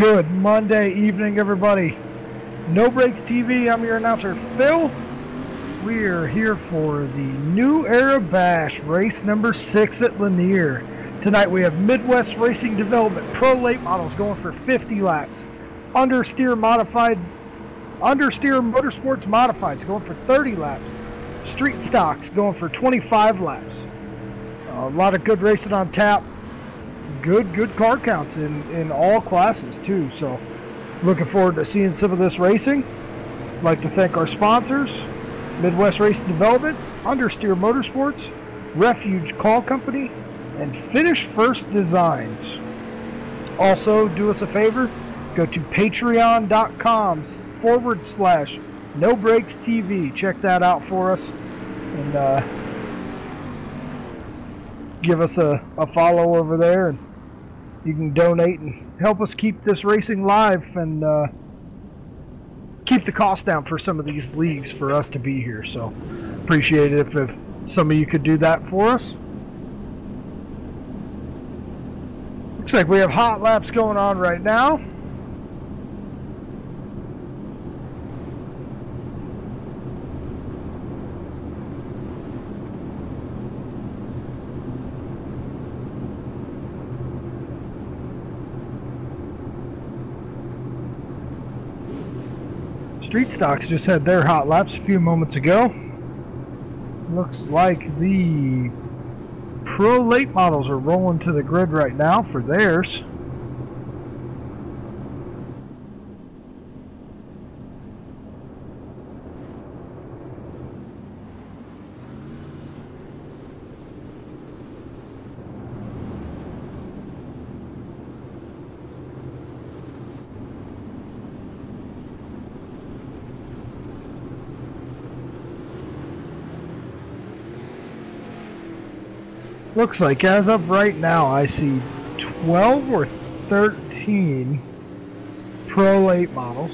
Good Monday evening, everybody. No Brakes TV, I'm your announcer, Phil. We're here for the New Era Bash, race number 6 at Lanier. Tonight we have Midwest Racing Development Pro Late Models going for 50 laps. Understeer Motorsports Modifieds going for 30 laps. Street Stocks going for 25 laps. A lot of good racing on tap. Good car counts in all classes too, so looking forward to seeing some of this racing. I'd like to thank our sponsors, Midwest Racing Development, Understeer Motorsports, Refuge Call Company, and Finish First Designs. Also, do us a favor, go to patreon.com/NoBrakesTV. Check that out for us, and give us a follow over there, and you can donate and help us keep this racing live and keep the cost down for some of these leagues for us to be here. So appreciate it if some of you could do that for us. Looks like we have hot laps going on right now. Street Stocks just had their hot laps a few moments ago. Looks like the Pro Late Models are rolling to the grid right now for theirs. Looks like as of right now I see 12 or 13 Pro Late models.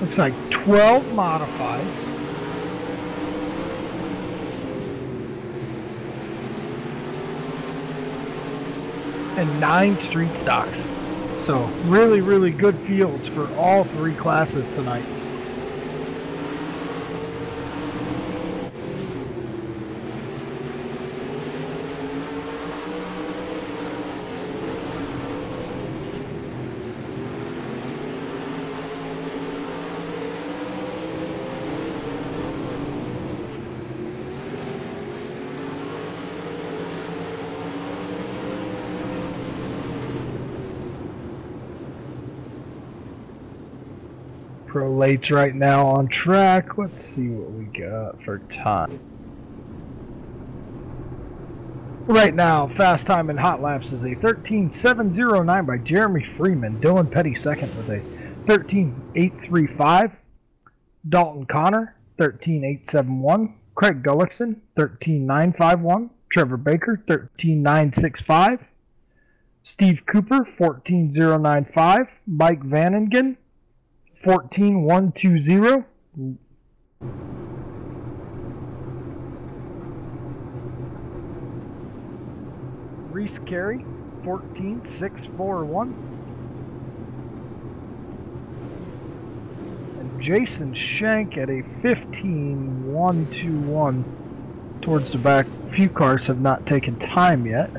Looks like 12 modifieds. And 9 street stocks. So really good fields for all 3 classes tonight. Pro Lates right now on track. Let's see what we got for time. Right now, fast time in hot laps is a 13.709 by Jeremy Freeman. Dylan Petty second with a 13.835. Dalton Connor, 13.871. Craig Gullickson, 13.951. Trevor Baker, 13.965. Steve Cooper, 14.095. Mike Vanningen, 14.120. Reese Carey, 14.641. And Jason Shank at a 15.121 towards the back. A few cars have not taken time yet.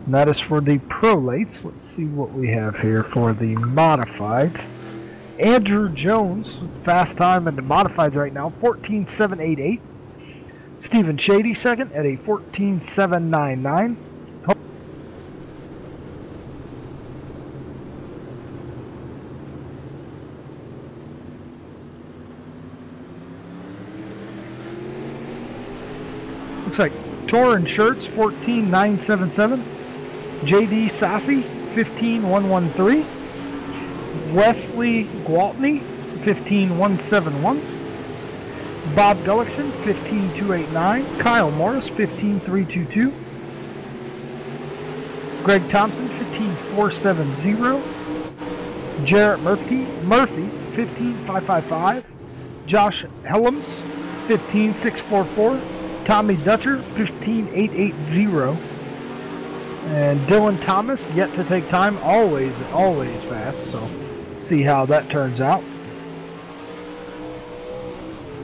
And that is for the Pro Lates. Let's see what we have here for the Modifieds. Andrew Jones, fast time in the modifieds right now, 14.788. Stephen Shady second at a 14.799. Looks like Torin Shirts, 14.977. JD Sassy, 15.113. Wesley Gwaltney, 15.171. Bob Gullickson, 15.289. Kyle Morris, 15.322. Greg Thompson, 15.470. Jarrett Murphy 15555. Josh Helms 15644. Tommy Dutcher 15880. And Dylan Thomas yet to take time, always fast, so see how that turns out.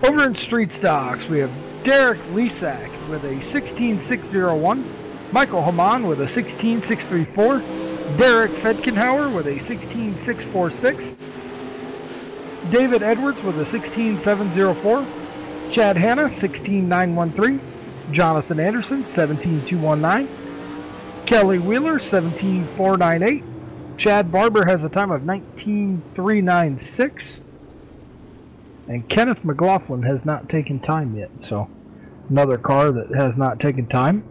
Over in Street Stocks, we have Derek Lesak with a 16601, Michael Haman with a 16634, Derek Fedkenhauer with a 16646, David Edwards with a 16704, Chad Hanna 16913, Jonathan Anderson 17219, Kelly Wheeler 17498, Chad Barber has a time of 19396, and Kenneth McLaughlin has not taken time yet, so another car that has not taken time.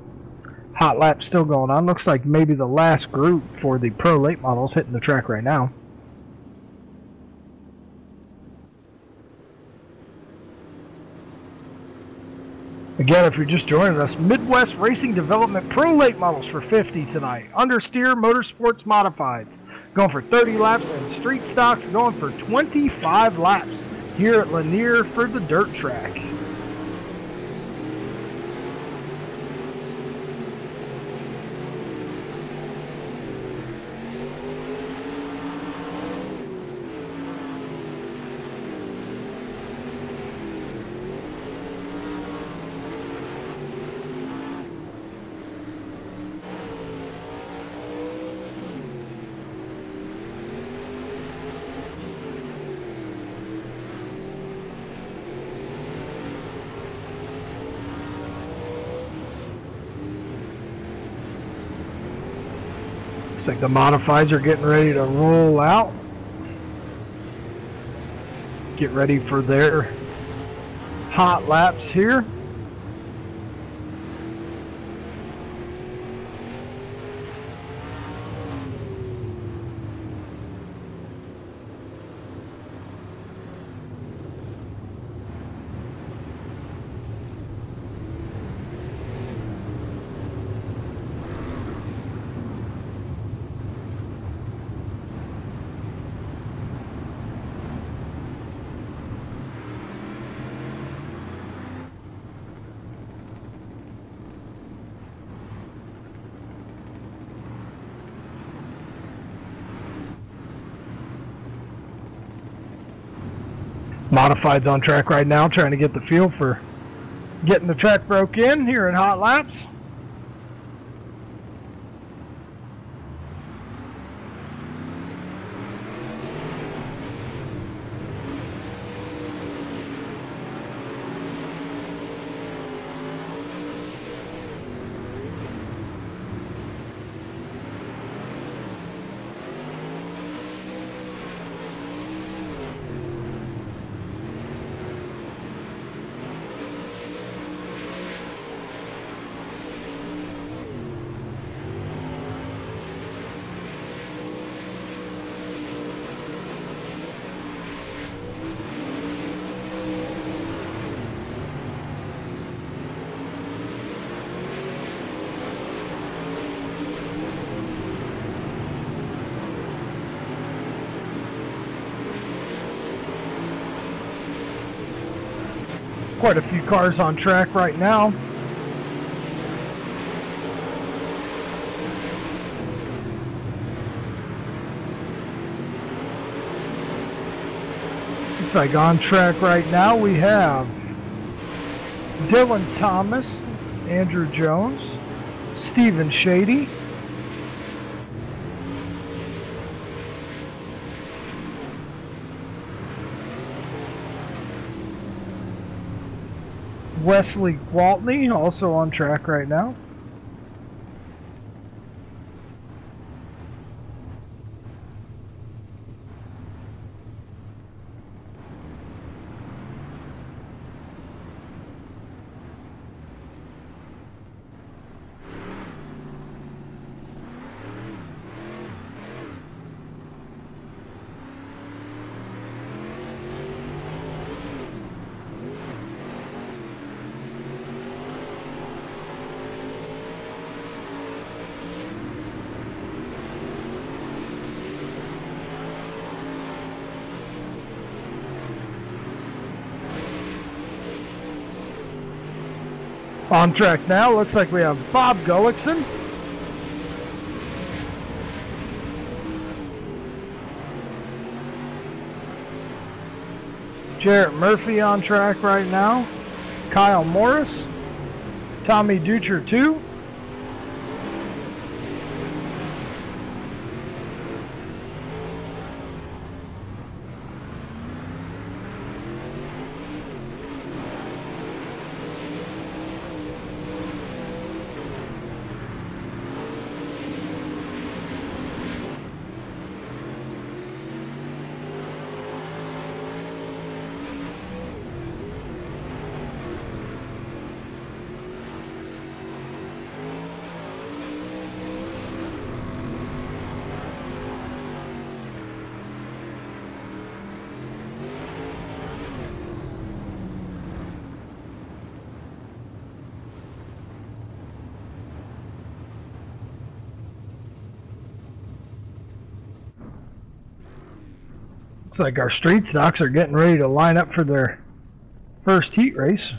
Hot lap still going on. Looks like maybe the last group for the Pro Late models hitting the track right now. Again, if you're just joining us, Midwest Racing Development Pro Late models for 50 tonight. Understeer Motorsports Modifieds going for 30 laps, and Street Stocks going for 25 laps here at Lanier for the dirt track. Looks like the modifieds are getting ready to roll out. Get ready for their hot laps here. Modifieds on track right now, trying to get the feel for getting the track broke in here in hot laps. Quite a few cars on track right now. Looks like on track right now we have Dylan Thomas, Andrew Jones, Stephen Shady, Wesley Gwaltney, also on track right now. On track now, looks like we have Bob Gullickson. Jarrett Murphy on track right now. Kyle Morris. Tommy Ducher 2. Looks like our street stocks are getting ready to line up for their first heat race.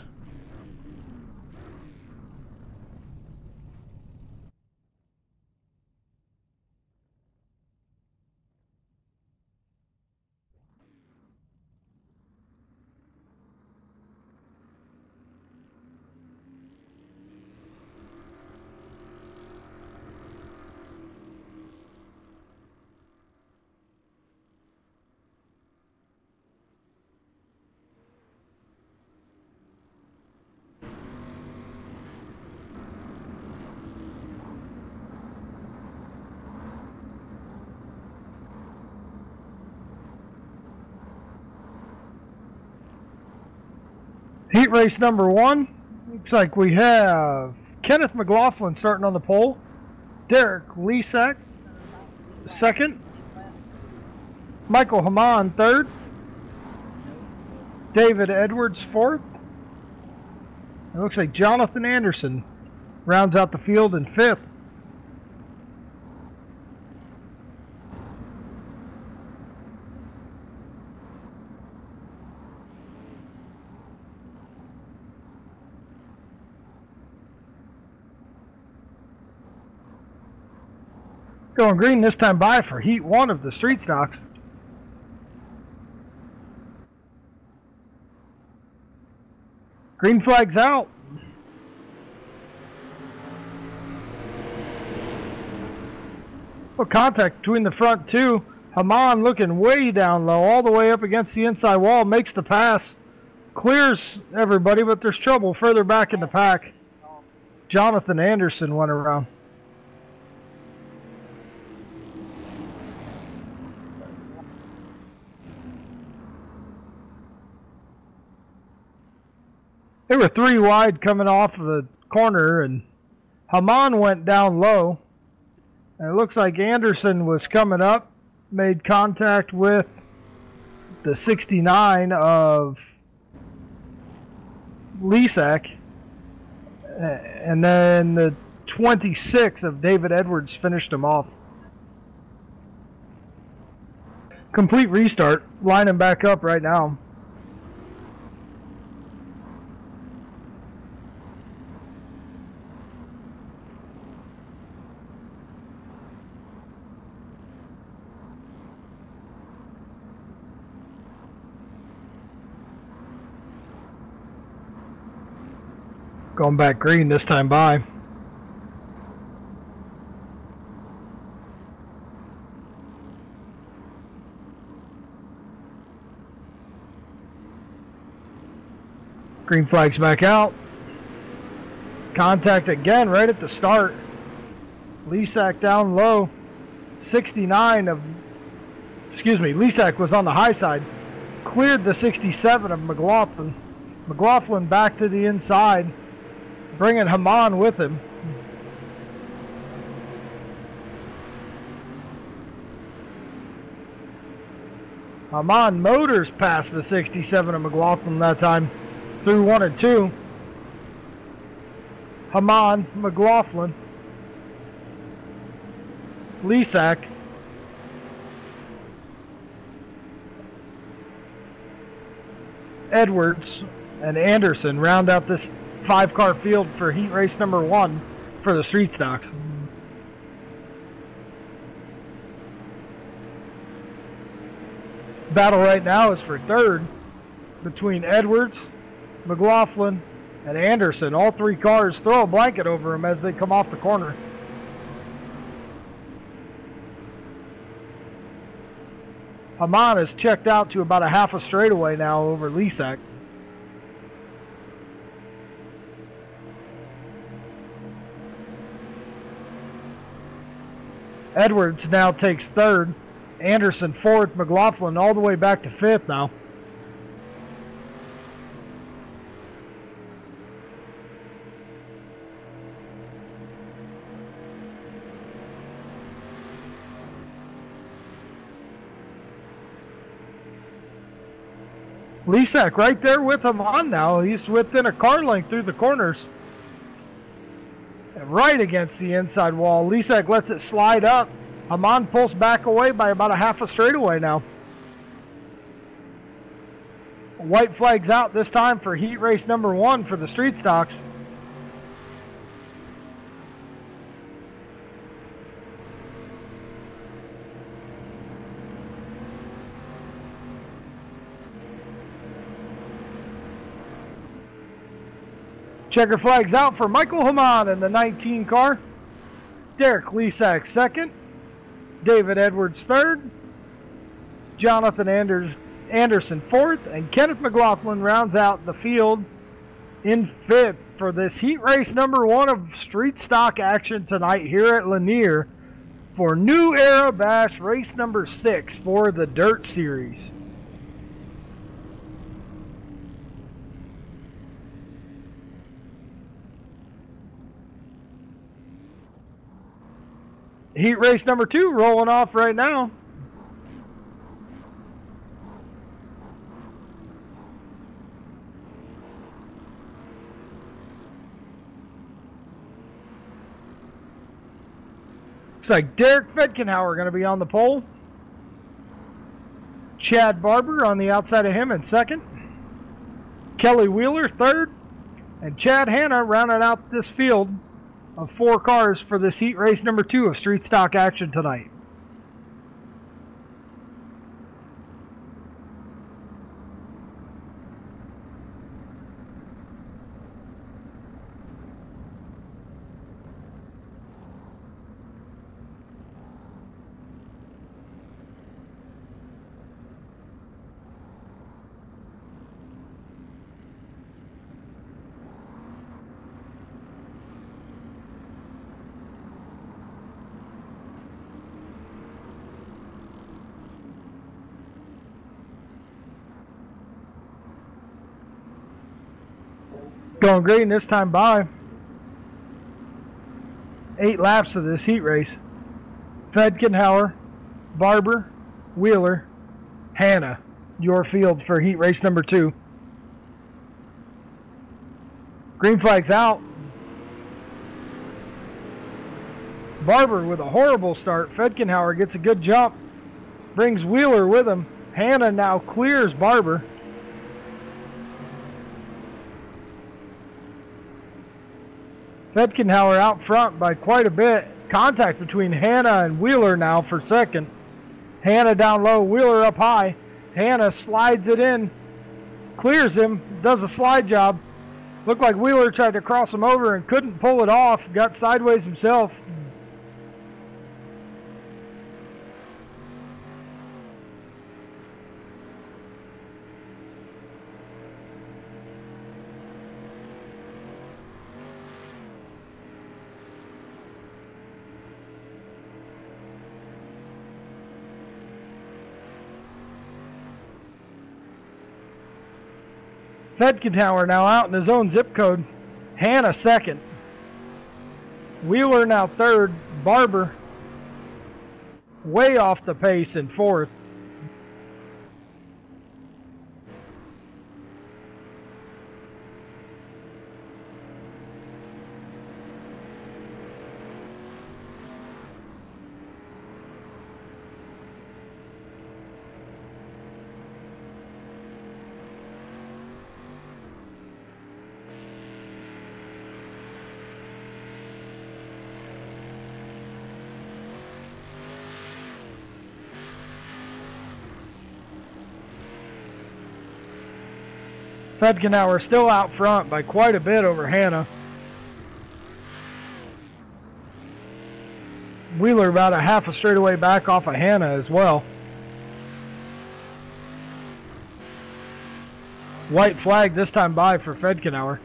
Heat race number 1. Looks like we have Kenneth McLaughlin starting on the pole. Derek Lesak second. Michael Haman third. David Edwards fourth. It looks like Jonathan Anderson rounds out the field in fifth. Going green this time by for heat 1 of the street stocks. Green flag's out. Well, contact between the front two. Haman looking way down low, all the way up against the inside wall, makes the pass. Clears everybody, but there's trouble further back in the pack. Jonathan Anderson went around. They were 3 wide coming off of the corner, and Haman went down low. And it looks like Anderson was coming up, made contact with the 69 of Lesak, and then the 26 of David Edwards finished him off. Complete restart, lining back up right now. Going back green this time by. Green flag's back out. Contact again right at the start. Lesak down low. 69 of, Lesak was on the high side. Cleared the 67 of McLaughlin. McLaughlin back to the inside, bringing Haman with him. Haman motors past the 67 of McLaughlin that time through 1 and 2. Haman, McLaughlin, Lesak, Edwards, and Anderson round out this 5-car field for heat race number 1 for the street stocks. Battle right now is for third between Edwards, McLaughlin, and Anderson. All 3 cars throw a blanket over them as they come off the corner. Haman is checked out to about a half a straightaway now over Lisak. Edwards now takes third. Anderson fourth. McLaughlin all the way back to fifth now. Lisak right there with him on now. He's within a car length through the corners. And right against the inside wall. Lisak lets it slide up. Haman pulls back away by about a half a straightaway now. White flag's out this time for heat race number 1 for the street stocks. Checker flag's out for Michael Haman in the 19 car. Derek Lisak second. David Edwards third. Jonathan Anderson fourth. And Kenneth McLaughlin rounds out the field in fifth for this heat race number 1 of street stock action tonight here at Lanier for New Era Bash race number 6 for the Dirt Series. Heat race number 2 rolling off right now. Looks like Derek Fedkenhauer going to be on the pole. Chad Barber on the outside of him in second. Kelly Wheeler third. And Chad Hanna rounding out this field of 4 cars for this heat race number 2 of street stock action tonight. Going green this time by. 8 laps of this heat race. Fedkenhauer, Barber, Wheeler, Hanna, your field for heat race number 2. Green flag's out. Barber with a horrible start. Fedkenhauer gets a good jump. Brings Wheeler with him. Hanna now clears Barber. Fedkenhauer out front by quite a bit. Contact between Hanna and Wheeler now for second. Hanna down low, Wheeler up high. Hanna slides it in, clears him, does a slide job. Looked like Wheeler tried to cross him over and couldn't pull it off. Got sideways himself. Fedkenhauer now out in his own zip code. Hanna second. Wheeler now third. Barber way off the pace in fourth. Fedgenauer still out front by quite a bit over Hanna. Wheeler about a half a straightaway back off of Hanna as well. White flag this time by for Fedgenauer.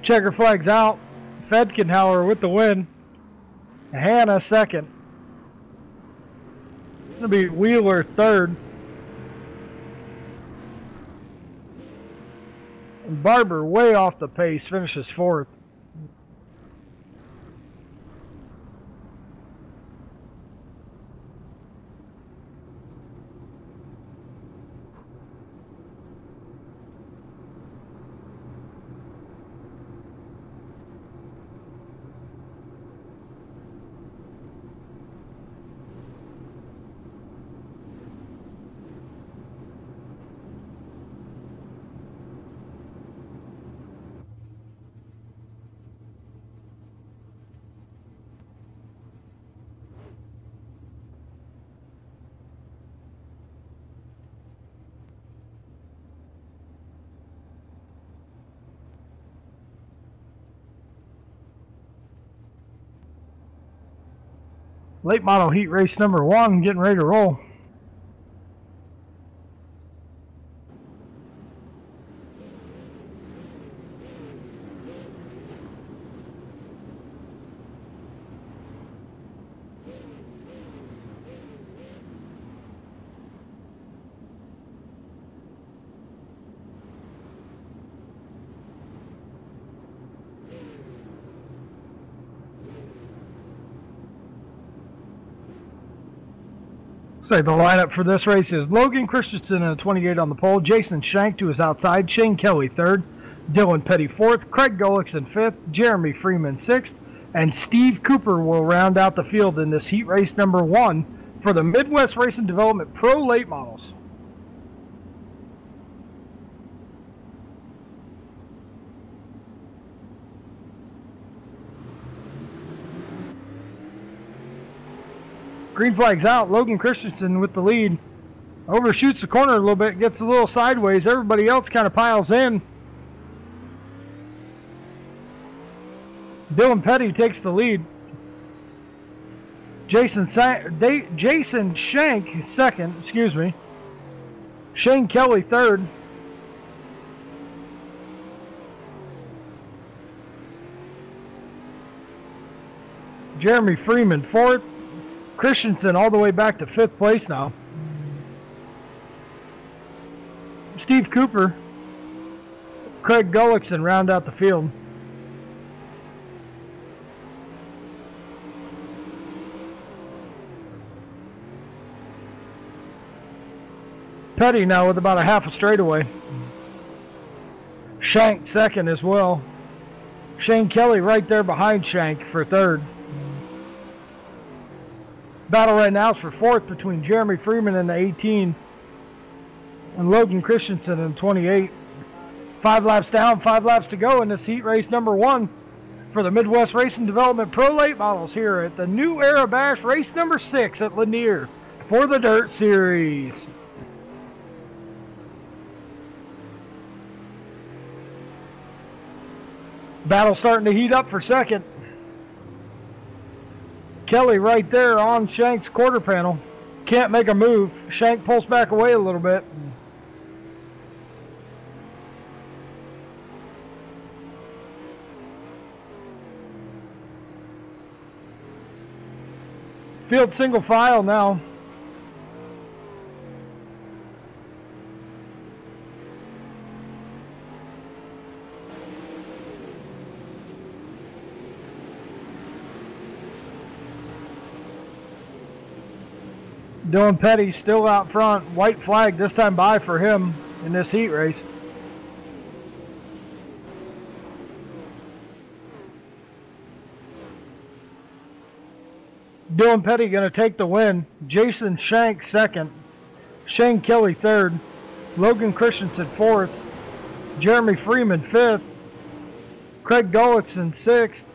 Checker flag's out. Fedgenauer with the win. Hanna second. It'll be Wheeler third. And Barber way off the pace, finishes fourth. Late model heat race number 1 getting ready to roll. So the lineup for this race is Logan Christensen in a 28 on the pole, Jason Shank to his outside, Shane Kelly third, Dylan Petty fourth, Craig Gullickson in fifth, Jeremy Freeman sixth, and Steve Cooper will round out the field in this heat race number 1 for the Midwest Racing Development Pro Late Models. Green flag's out. Logan Christensen with the lead. Overshoots the corner a little bit, gets a little sideways. Everybody else kind of piles in. Dylan Petty takes the lead. Jason Shank second, excuse me. Shane Kelly third. Jeremy Freeman fourth. Christensen all the way back to 5th place now. Steve Cooper, Craig Gullickson round out the field. Petty now with about a half a straightaway. Shank second as well. Shane Kelly right there behind Shank for third. Battle right now is for fourth between Jeremy Freeman in the 18 and Logan Christensen in 28. 5 laps down, 5 laps to go in this heat race number 1 for the Midwest Racing Development Pro Late Models here at the New Era Bash race number 6 at Lanier for the Dirt Series. Battle starting to heat up for second. Kelly right there on Shank's quarter panel. Can't make a move. Shank pulls back away a little bit. Field single file now. Dylan Petty still out front. White flag this time by for him in this heat race. Dylan Petty going to take the win. Jason Shank second. Shane Kelly third. Logan Christensen 4th. Jeremy Freeman 5th. Craig Gullickson 6th.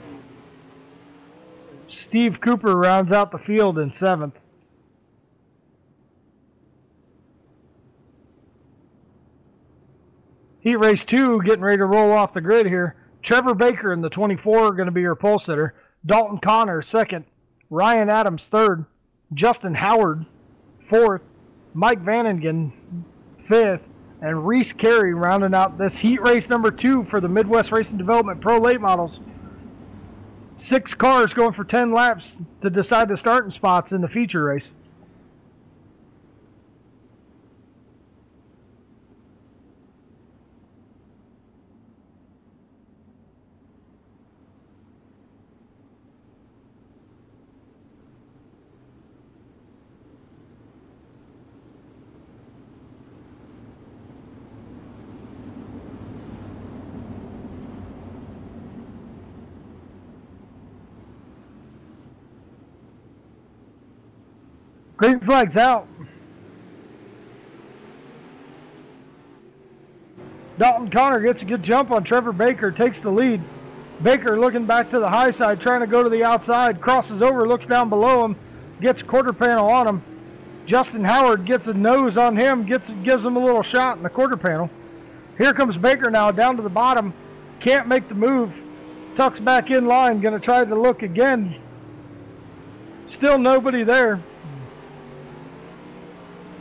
Steve Cooper rounds out the field in 7th. Heat race 2 getting ready to roll off the grid here. Trevor Baker in the 24 going to be your pole sitter. Dalton Connor 2nd. Ryan Adams 3rd. Justin Howard 4th. Mike Vanningen 5th. And Reese Carey rounding out this heat race number 2 for the Midwest Racing Development Pro Late Models. 6 cars going for 10 laps to decide the starting spots in the feature race. Green flag's out. Dalton Connor gets a good jump on Trevor Baker, takes the lead. Baker looking back to the high side, trying to go to the outside, crosses over, looks down below him, gets quarter panel on him. Justin Howard gets a nose on him, gives him a little shot in the quarter panel. Here comes Baker now down to the bottom, can't make the move, tucks back in line, going to try to look again. Still nobody there.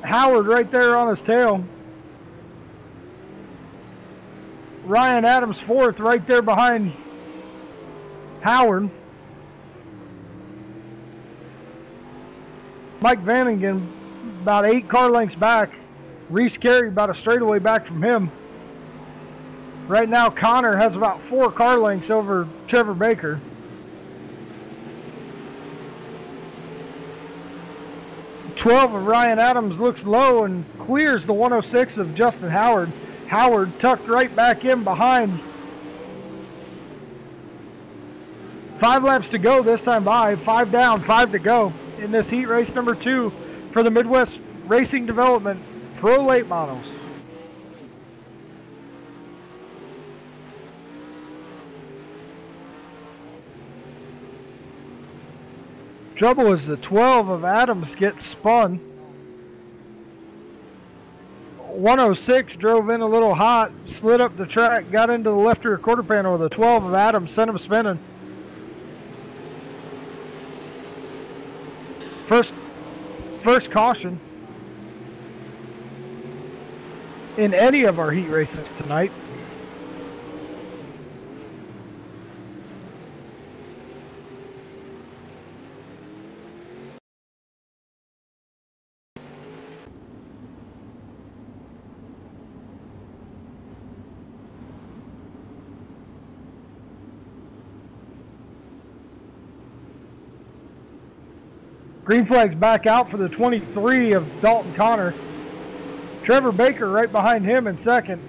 Howard right there on his tail. Ryan Adams 4th right there behind Howard. Mike Vanningen about 8 car lengths back. Reese Carey about a straightaway back from him. Right now Connor has about 4 car lengths over Trevor Baker. .12 of Ryan Adams looks low and clears the 106 of Justin Howard. Howard tucked right back in behind. 5 laps to go this time by. 5 down, 5 to go in this heat race number 2 for the Midwest Racing Development Pro Late Models. Trouble is the 12 of Adams gets spun. 106 drove in a little hot, slid up the track, got into the left rear quarter panel with the 12 of Adams, sent him spinning. First caution in any of our heat races tonight. Green flag's back out for the 23 of Dalton Connor. Trevor Baker right behind him in second.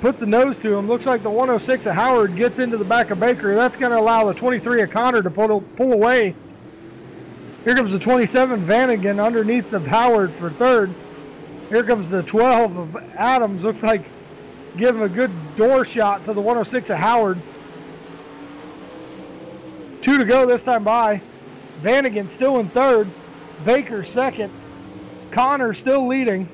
Put the nose to him. Looks like the 106 of Howard gets into the back of Baker. That's going to allow the 23 of Connor to pull away. Here comes the 27 Vanningen underneath of Howard for third. Here comes the 12 of Adams. Looks like giving a good door shot to the 106 of Howard. 2 to go this time by. Vanningen still in third. Baker second. Connor still leading.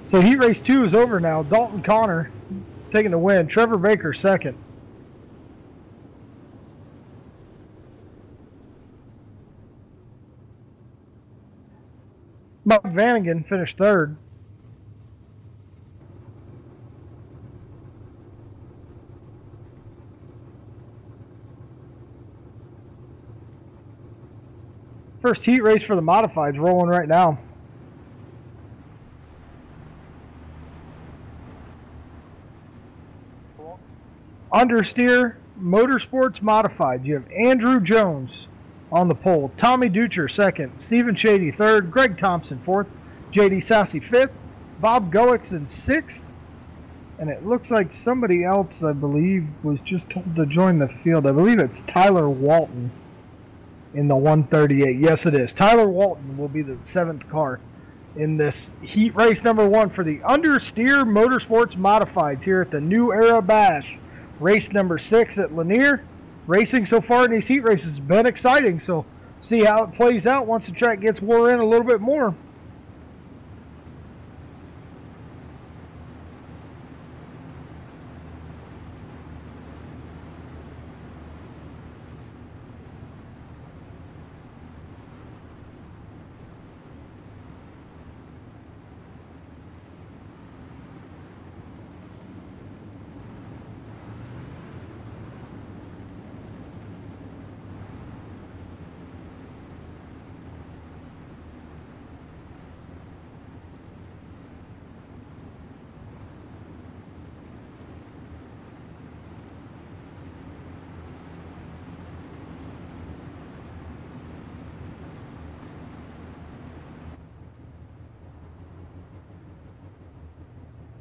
So heat race 2 is over now. Dalton Connor taking the win. Trevor Baker second. Mike Vanningen finished third. First heat race for the modifieds rolling right now. Understeer Motorsports Modified. You have Andrew Jones on the pole, Tommy Ducher second, Stephen Shady third, Greg Thompson fourth, J.D. Sassy fifth, Bob Goix in sixth, and it looks like somebody else, I believe, was just told to join the field. I believe it's Tyler Walton in the 138. Yes, it is. Tyler Walton will be the 7th car in this heat race number 1 for the Understeer Motorsports Modifieds here at the New Era Bash. Race number 6 at Lanier. Racing so far in these heat races has been exciting, so see how it plays out once the track gets wore in a little bit more.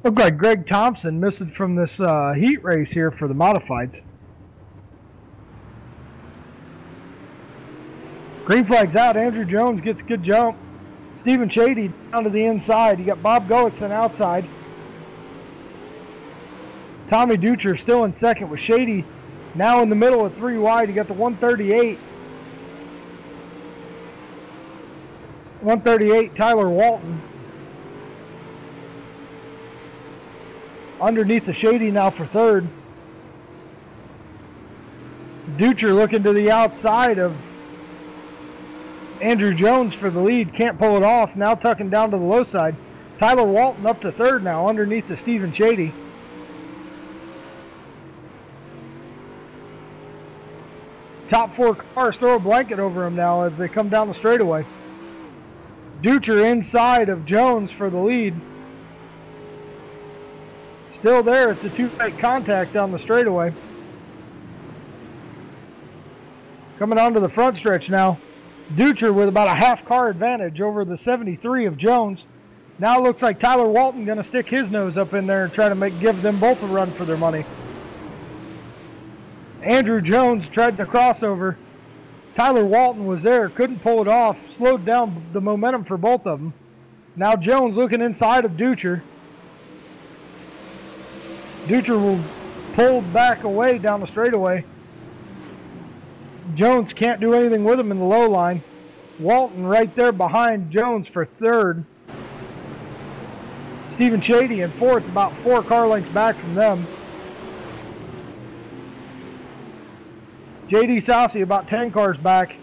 Looked like Greg Thompson missed it from this heat race here for the modifieds. Green flag's out. Andrew Jones gets a good jump. Stephen Shady down to the inside. You got Bob Goixon outside. Tommy Ducher still in second with Shady now in the middle of 3 wide. You got the 138. 138, Tyler Walton. Underneath the Shady now for third. Ducher looking to the outside of Andrew Jones for the lead. Can't pull it off. Now tucking down to the low side. Tyler Walton up to third now underneath the Stephen Shady. Top 4 cars throw a blanket over him now as they come down the straightaway. Ducher inside of Jones for the lead. Still there, it's a 2-tight contact down the straightaway. Coming onto the front stretch now. Ducher with about a half car advantage over the 73 of Jones. Now looks like Tyler Walton going to stick his nose up in there and try to give them both a run for their money. Andrew Jones tried the crossover. Tyler Walton was there, couldn't pull it off, slowed down the momentum for both of them. Now Jones looking inside of Ducher. Ducher will pull back away down the straightaway. Jones can't do anything with him in the low line. Walton right there behind Jones for third. Stephen Shady in fourth, about 4 car lengths back from them. J.D. Sassy about 10 cars back.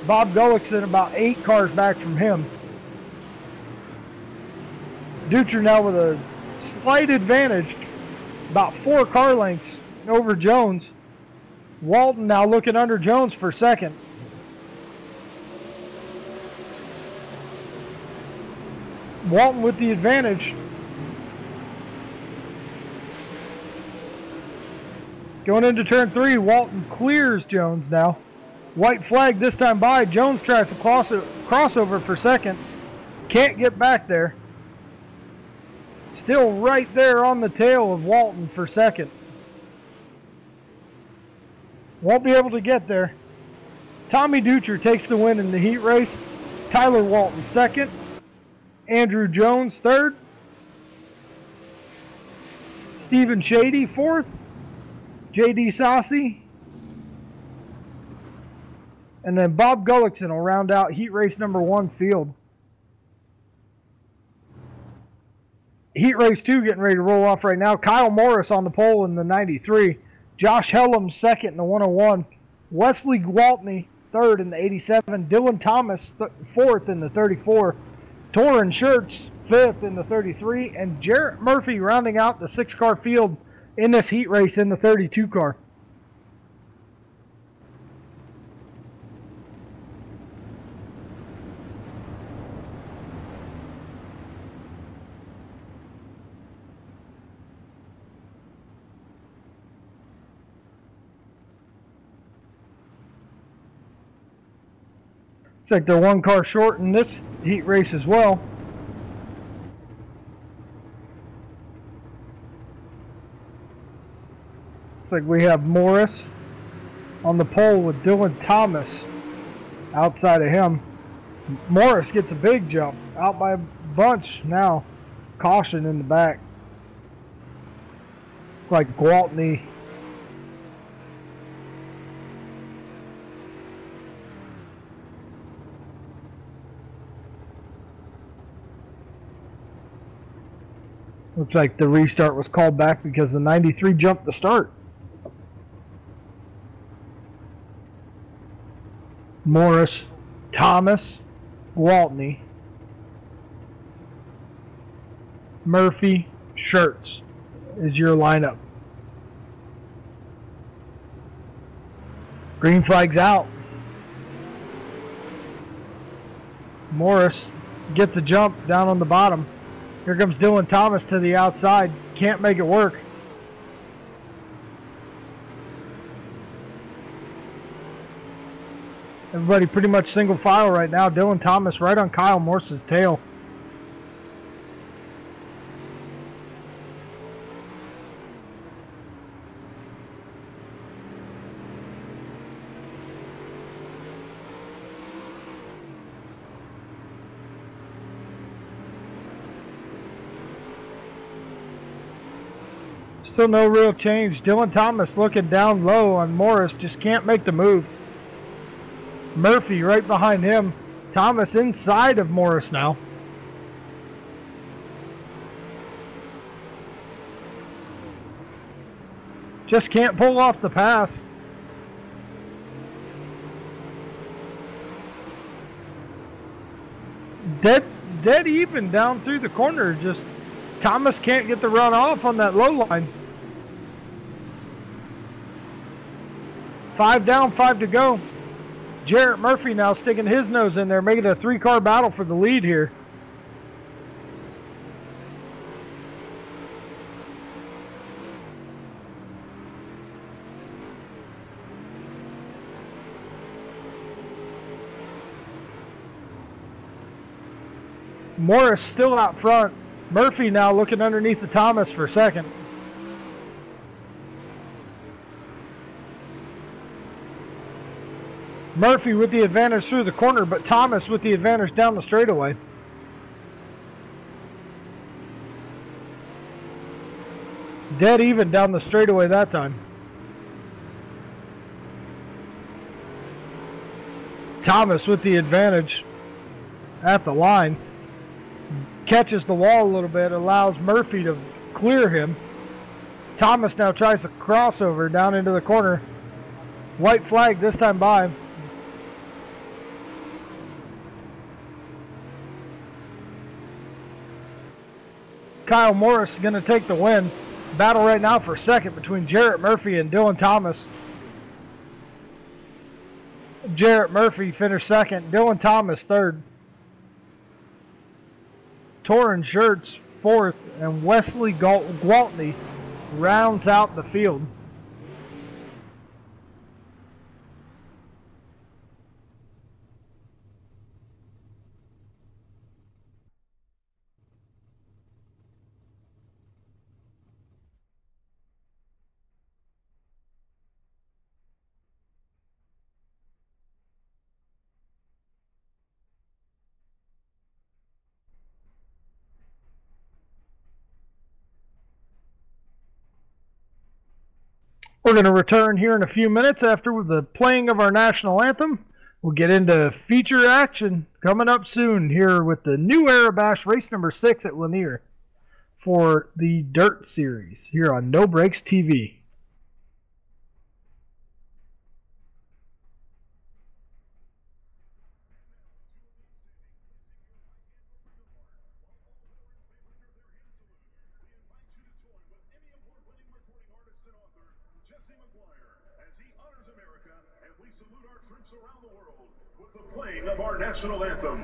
Bob Gullickson about 8 cars back from him. Ducher now with a slight advantage, about 4 car lengths over Jones. Walton now looking under Jones for second. Walton with the advantage. Going into turn 3, Walton clears Jones now. White flag this time by. Jones tries to crossover for second. Can't get back there. Still right there on the tail of Walton for second. Won't be able to get there. Tommy Ducher takes the win in the heat race. Tyler Walton second. Andrew Jones third. Stephen Shady fourth. J.D. Sassy. And then Bob Gullickson will round out heat race number 1 field. Heat race 2 getting ready to roll off right now. Kyle Morris on the pole in the 93. Josh Hellum second in the 101. Wesley Gwaltney third in the 87. Dylan Thomas fourth in the 34. Torrin Schertz fifth in the 33. And Jarrett Murphy rounding out the 6-car field in this heat race in the 32 car. Looks like they're one car short in this heat race as well. Looks like we have Morris on the pole with Dylan Thomas outside of him. Morris gets a big jump, out by a bunch now. Caution in the back. Looks like Gwaltney. Looks like the restart was called back because the 93 jumped the start. Morris, Thomas, Gwaltney, Murphy, Schertz is your lineup. Green flag's out. Morris gets a jump down on the bottom. Here comes Dylan Thomas to the outside. Can't make it work. Everybody pretty much single file right now. Dylan Thomas right on Kyle Morse's tail. Still no real change. Dylan Thomas looking down low on Morris. Just can't make the move. Murphy right behind him. Thomas inside of Morris now. Just can't pull off the pass. Dead even down through the corner. Just Thomas can't get the run off on that low line. 5 down, 5 to go. Jarrett Murphy now sticking his nose in there, making it a 3-car battle for the lead here. Morris still out front. Murphy now looking underneath the Thomas for second. Murphy with the advantage through the corner, but Thomas with the advantage down the straightaway. Dead even down the straightaway that time. Thomas with the advantage at the line. Catches the wall a little bit, allows Murphy to clear him. Thomas now tries to crossover down into the corner. White flag this time by. Kyle Morris is going to take the win. Battle right now for second between Jarrett Murphy and Dylan Thomas. Jarrett Murphy finished second. Dylan Thomas third. Torrin Schertz fourth. And Wesley Gwaltney rounds out the field. We're going to return here in a few minutes after the playing of our national anthem. We'll get into feature action coming up soon here with the new Era Bash race number 6 at Lanier for the Dirt Series here on No Brakes TV. Playing of our national anthem.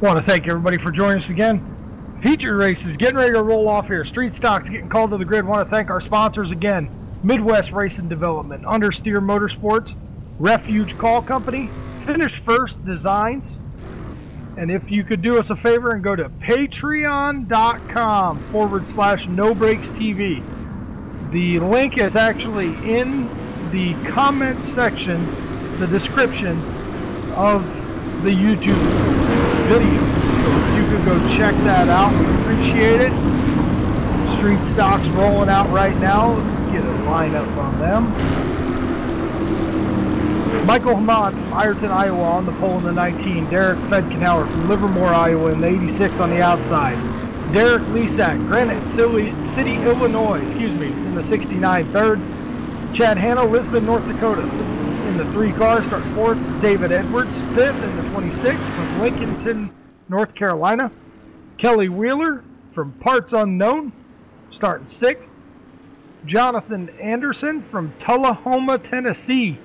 Want to thank everybody for joining us again. Feature races getting ready to roll off here. Street stocks getting called to the grid. Want to thank our sponsors again. Midwest Racing Development, Understeer Motorsports, Refuge Call Company, Finish First Designs. And if you could do us a favor and go to patreon.com/NoBreaksTV. The link is actually in the comment section, the description of the YouTube video. So if you could go check that out, we appreciate it. Street stocks rolling out right now. Let's get a lineup on them. Michael Hamon from Ironton, Iowa on the pole in the 19. Derek Fedkenauer from Livermore, Iowa in the 86 on the outside. Derek Lesak, Granite City, Illinois, in the 69 third. Chad Hanna, Lisbon, North Dakota in the 3 car, start 4th. David Edwards, 5th in the 26 from Lincolnton, North Carolina. Kelly Wheeler from Parts Unknown, starting 6th. Jonathan Anderson from Tullahoma, Tennessee,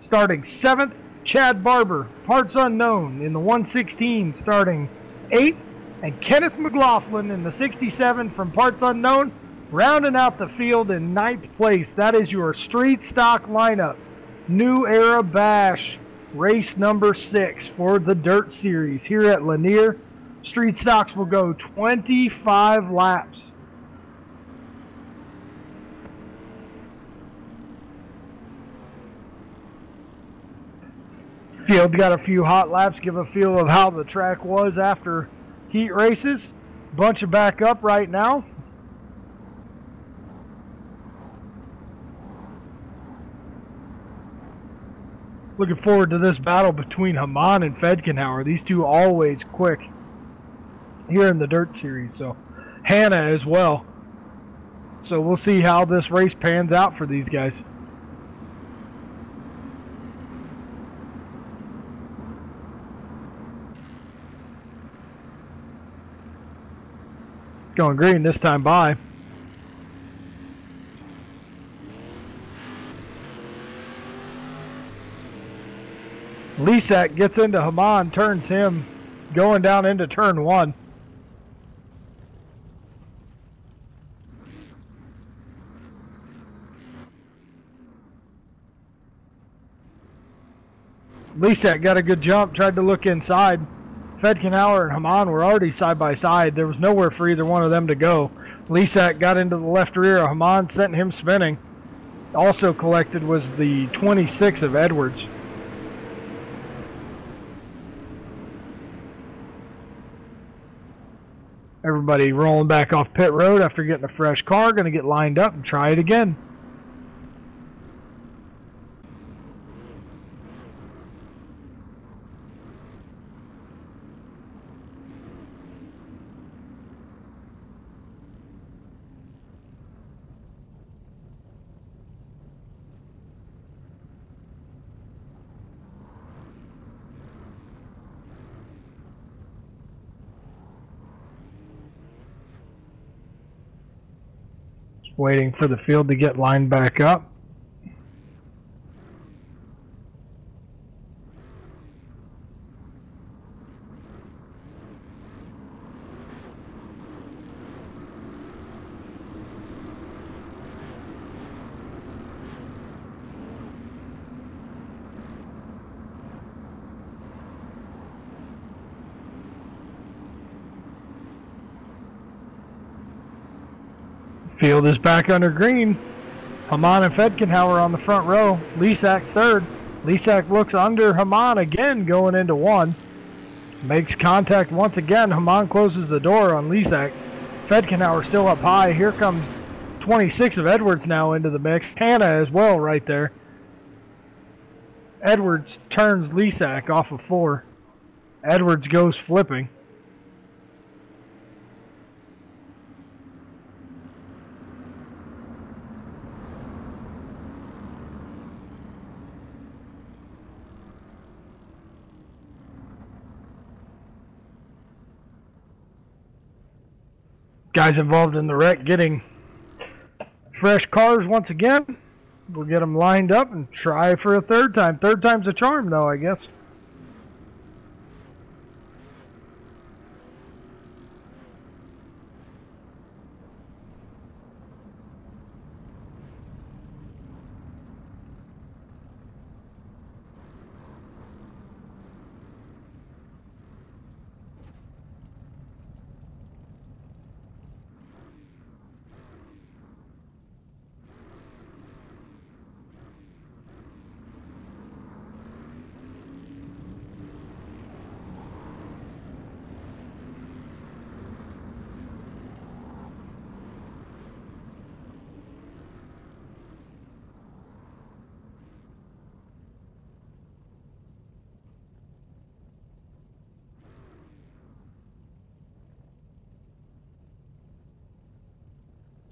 starting 7th. Chad Barber, Parts Unknown in the 116, starting 8th. And Kenneth McLaughlin in the 67 from Parts Unknown, rounding out the field in 9th place. That is your street stock lineup. New Era Bash, race number 6 for the Dirt Series here at Lanier. Street stocks will go 25 laps. Field got a few hot laps, give a feel of how the track was after heat races. Bunch of back up right now. Looking forward to this battle between Hamon and Fedkenauer. These two always quick here in the Dirt Series. So Hanna as well. So we'll see how this race pans out for these guys. Going green this time by. Lesak gets into Hamon, turns him, going down into turn 1. Lesak got a good jump, tried to look inside. Fedkenauer and Hamon were already side by side. There was nowhere for either one of them to go. Lesak got into the left rear of Hamon, sent him spinning. Also collected was the 26 of Edwards. Everybody rolling back off pit road after getting a fresh car, going to get lined up and try it again. Waiting for the field to get lined back up. Field is back under green. Hamon and Fedkenauer on the front row. Lesak third. Lesak looks under Hamon again going into 1. Makes contact once again. Hamon closes the door on Lesak. Fedkenauer still up high. Here comes 26 of Edwards now into the mix. Hanna as well right there. Edwards turns Lesak off of 4. Edwards goes flipping. Guys involved in the wreck getting fresh cars once again. We'll get them lined up and try for a third time. Third time's a charm, though, I guess.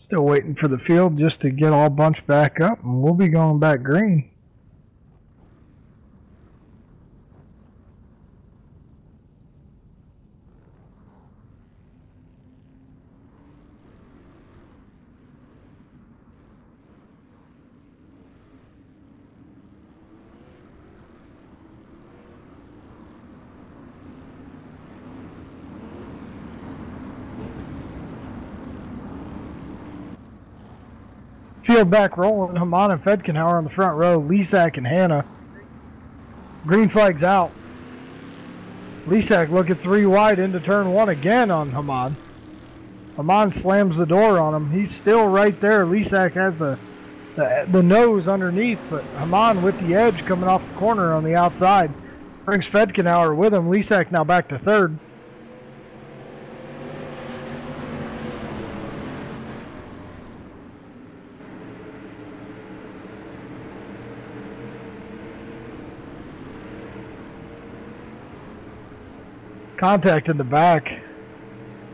Still waiting for the field just to get all bunched back up, and we'll be going back green. Field back rolling. Haman and Fedkenhauer on the front row. Lisak and Hanna. Green flag's out. Lisak looking 3 wide into turn 1 again on Haman. Haman slams the door on him. He's still right there. Lisak has the nose underneath, but Haman with the edge coming off the corner on the outside. Brings Fedkenhauer with him. Lisak now back to third. Contact in the back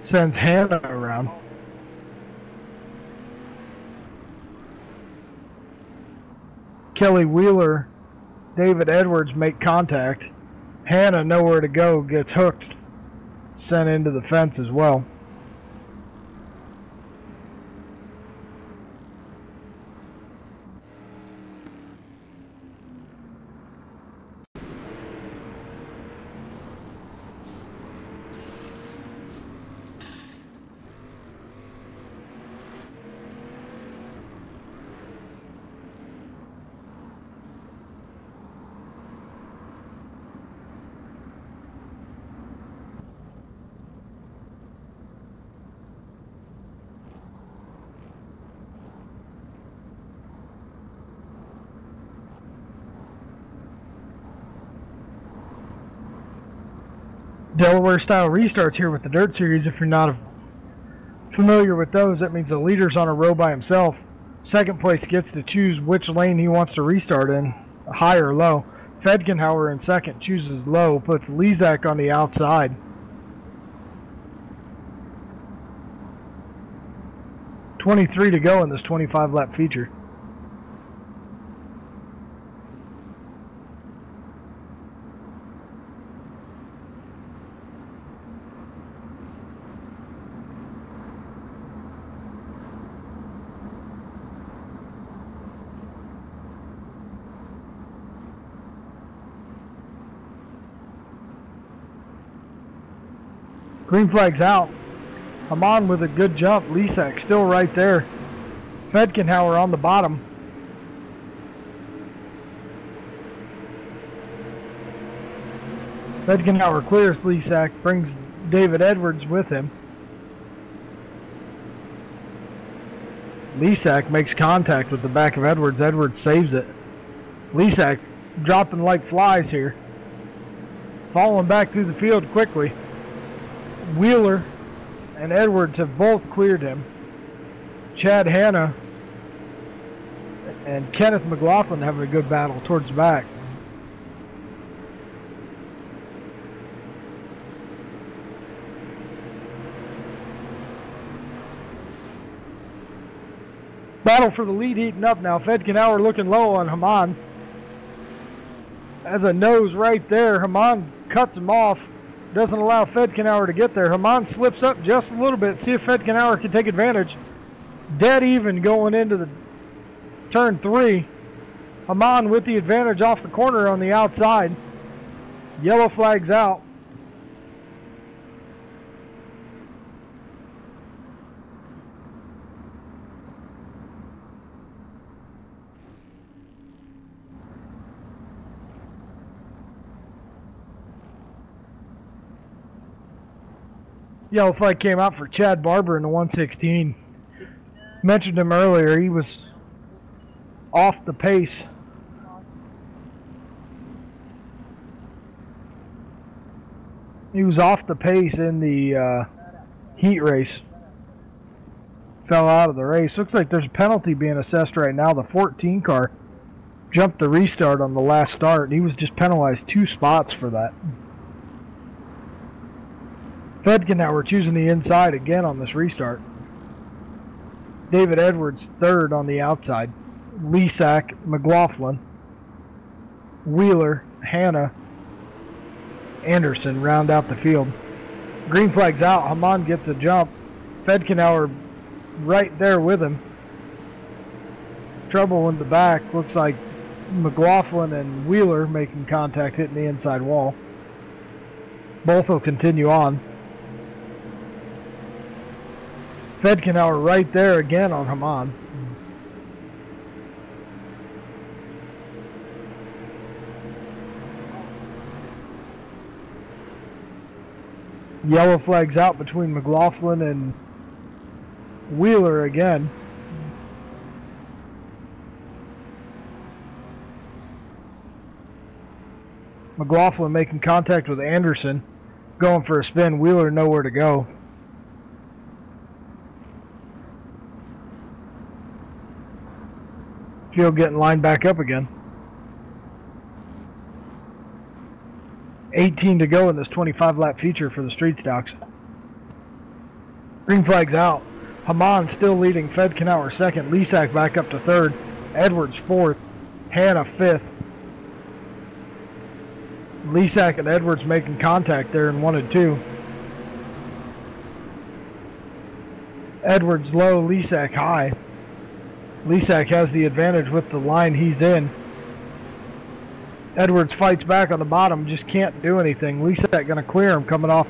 sends Hanna around. Kelly Wheeler, David Edwards make contact. Hanna nowhere to go, gets hooked, sent into the fence as well. Delaware style restarts here with the Dirt Series. If you're not familiar with those, that means the leader's on a row by himself. Second place gets to choose which lane he wants to restart in, high or low. Fedkenhauer in second chooses low, puts Lisak on the outside. .23 to go in this 25-lap feature. Green flag's out. Haman with a good jump. Lisak still right there. Fedkenhauer on the bottom. Fedkenhauer clears Lisak, brings David Edwards with him. Lisak makes contact with the back of Edwards. Edwards saves it. Lisak dropping like flies here. Falling back through the field quickly. Wheeler and Edwards have both cleared him. Chad Hanna and Kenneth McLaughlin having a good battle towards the back. Battle for the lead heating up now. Fedkenhauer looking low on Haman. Has a nose right there. Haman cuts him off. Doesn't allow Fedkenhauer to get there. Haman slips up just a little bit. See if Fedkenhauer can take advantage. Dead even going into the turn 3. Haman with the advantage off the corner on the outside. Yellow flag's out. Yellow flag came out for Chad Barber in the 116. Mentioned him earlier. He was off the pace. He was off the pace in the heat race. Fell out of the race. Looks like there's a penalty being assessed right now. The 14 car jumped the restart on the last start. He was just penalized 2 spots for that. Fedkenhauer choosing the inside again on this restart. David Edwards third on the outside. Lesack, McLaughlin, Wheeler, Hanna, Anderson round out the field. Green flag's out. Haman gets a jump. Fedkenauer right there with him. Trouble in the back. Looks like McLaughlin and Wheeler making contact, hitting the inside wall. Both will continue on. Fedkenauer right there again on Haman. Yellow flag's out between McLaughlin and Wheeler again. McLaughlin making contact with Anderson, going for a spin. Wheeler nowhere to go. Field getting lined back up again. 18 to go in this 25-lap feature for the street stocks. Green flag's out. Haman still leading. Fedkenauer second. Lesack back up to third. Edwards fourth. Hanna fifth. Lesack and Edwards making contact there in 1 and 2. Edwards low, Lesack high. Lesack has the advantage with the line he's in. Edwards fights back on the bottom, just can't do anything. Lesack going to clear him coming off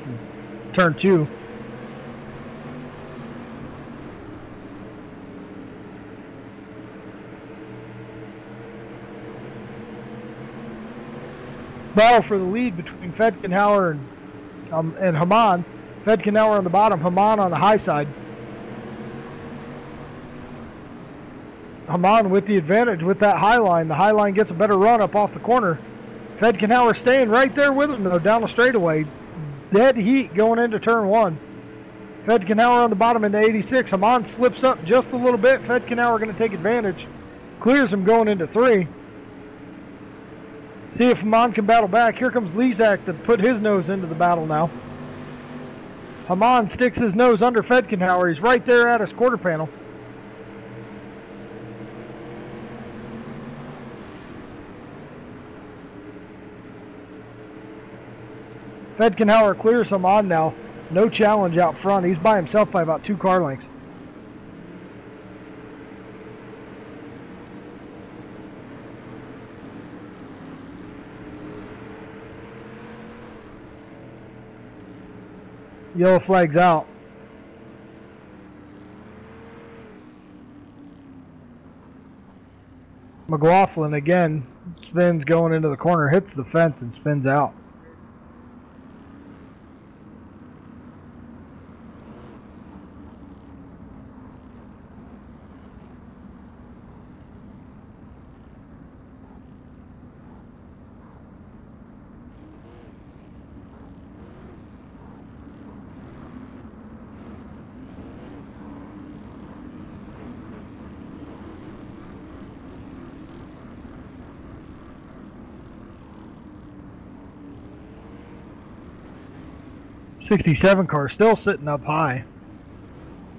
turn 2. Battle for the lead between Fedkenauer and Haman. Fedkenauer on the bottom, Haman on the high side. Haman with the advantage with that high line. The high line gets a better run up off the corner. Fedkenauer staying right there with him though, down the straightaway. Dead heat going into turn 1. Fedkenauer on the bottom into 86. Haman slips up just a little bit. Fedkenauer going to take advantage. Clears him going into 3. See if Haman can battle back. Here comes Lesack to put his nose into the battle now. Haman sticks his nose under Fedkenauer. He's right there at his quarter panel. Fedkenauer clears Haman now. No challenge out front. He's by himself by about 2 car lengths. Yellow flag's out. McLaughlin again spins going into the corner, hits the fence and spins out. '67 car still sitting up high.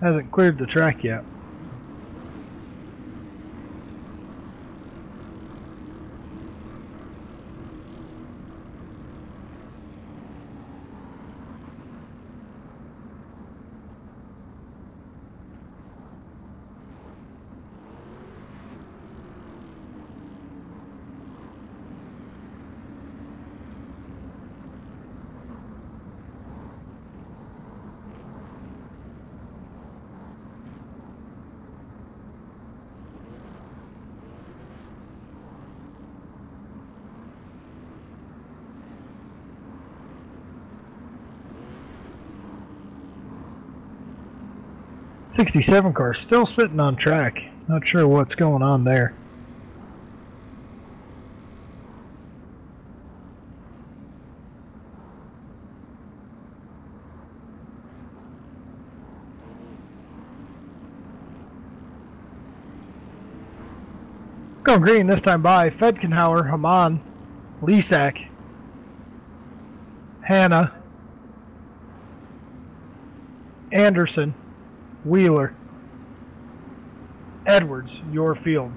Hasn't cleared the track yet. '67 car still sitting on track. Not sure what's going on there. Going green this time by Fedkenauer, Haman, Lesack, Hanna, Anderson, Wheeler. Edwards, your field.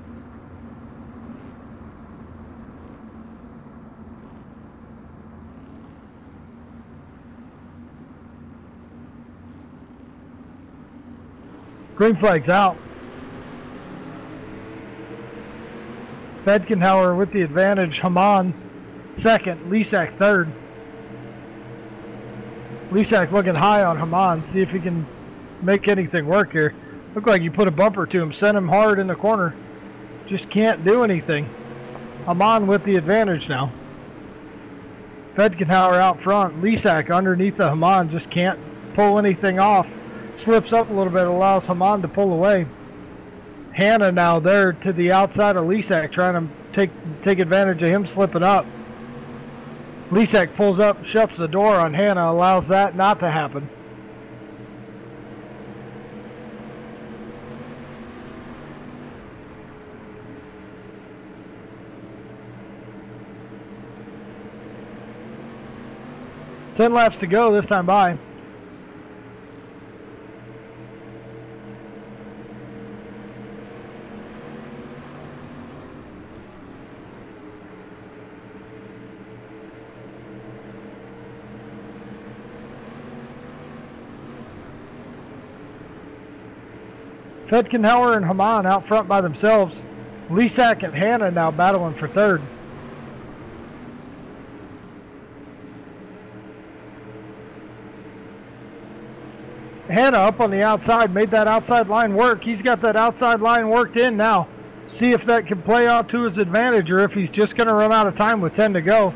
Green flag's out. Fedkenhauer with the advantage. Haman second. Lisak third. Lisak looking high on Haman. See if he can make anything work here. Look like you put a bumper to him. Sent him hard in the corner. Just can't do anything. Haman with the advantage now. Fedkenhauer out front. Lisak underneath the Haman. Just can't pull anything off. Slips up a little bit. Allows Haman to pull away. Hannah now there to the outside of Lisak, trying to take advantage of him slipping up. Lisak pulls up, shuts the door on Hannah, allows that not to happen. Ten laps to go this time by. Fedkenhauer and Haman out front by themselves. Lisak and Hannah now battling for third. Hannah up on the outside, made that outside line work. He's got that outside line worked in now. See if that can play out to his advantage or if he's just going to run out of time with 10 to go.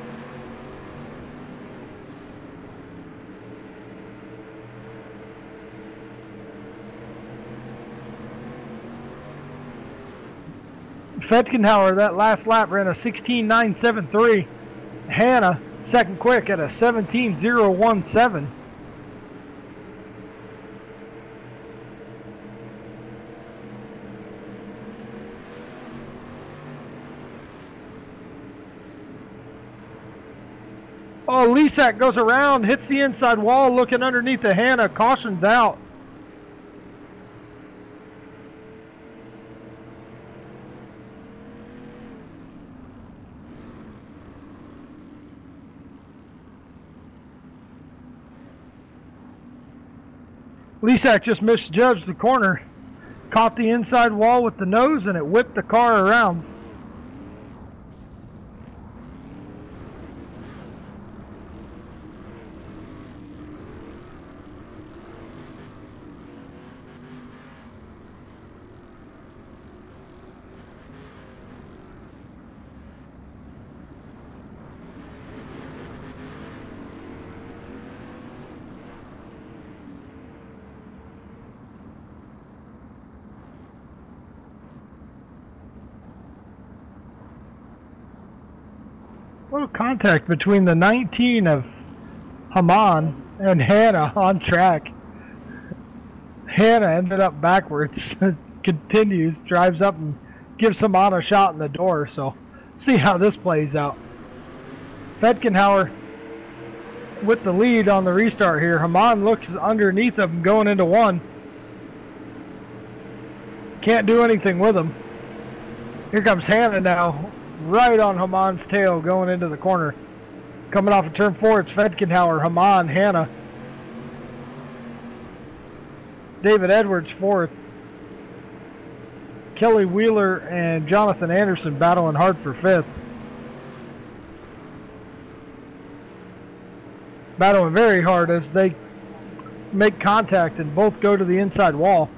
Fedkenhauer, that last lap, ran a 16.973. Hannah, second quick at a 17.017. Oh, Lisak goes around, hits the inside wall, looking underneath the Hannah. Caution's out. Lisak just misjudged the corner. Caught the inside wall with the nose and it whipped the car around. A little contact between the 19 of Haman and Hannah on track. Hannah ended up backwards. Continues, drives up and gives Haman a shot in the door. So, see how this plays out. Fedkenhauer with the lead on the restart here. Haman looks underneath him going into one. Can't do anything with him. Here comes Hannah now. Right on Haman's tail going into the corner. Coming off of turn 4, it's Fedkenhauer, Haman, Hannah. David Edwards fourth. Kelly Wheeler and Jonathan Anderson battling hard for fifth. Battling very hard as they make contact and both go to the inside wall.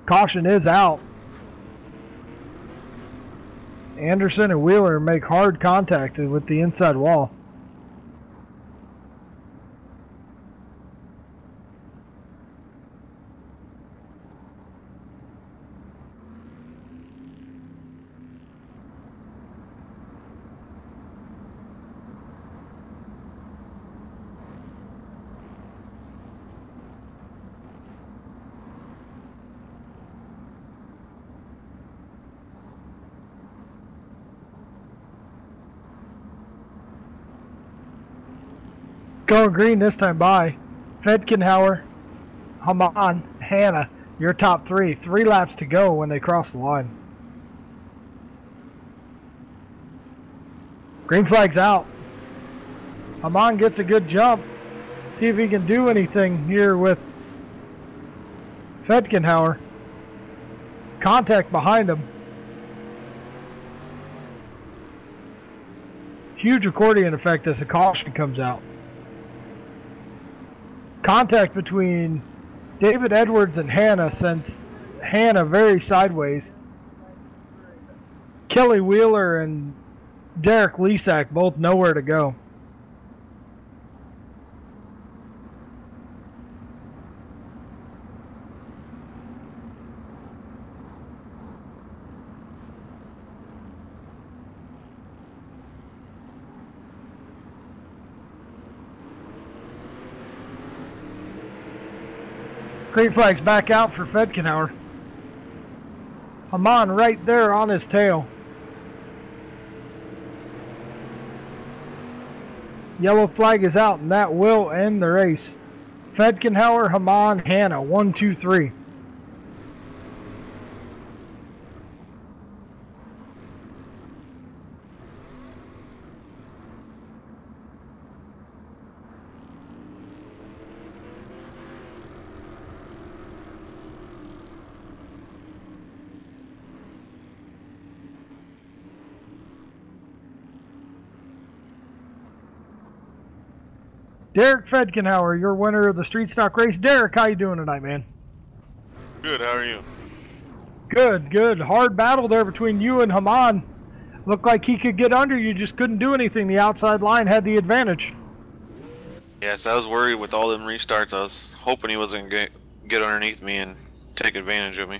Caution is out. Anderson and Wheeler make hard contact with the inside wall. Going green this time by Fedkenhauer, Haman, Hannah. Your top three. 3 laps to go when they cross the line. Green flag's out. Haman gets a good jump. See if he can do anything here with Fedkenhauer. Contact behind him. Huge accordion effect as the caution comes out. Contact between David Edwards and Hannah sends Hannah very sideways. Kelly Wheeler and Derek Lesak both nowhere to go. Green flag's back out for Fedkenhauer. Haman right there on his tail. Yellow flag is out, and that will end the race. Fedkenhauer, Haman, Hannah, 1, 2, 3. Derek Fedkenhauer, your winner of the street stock race. Derek, how you doing tonight, man? Good, how are you? Good, good. Hard battle there between you and Haman. Looked like he could get under you, just couldn't do anything. The outside line had the advantage. Yes, I was worried with all them restarts. I was hoping he wasn't going to get underneath me and take advantage of me.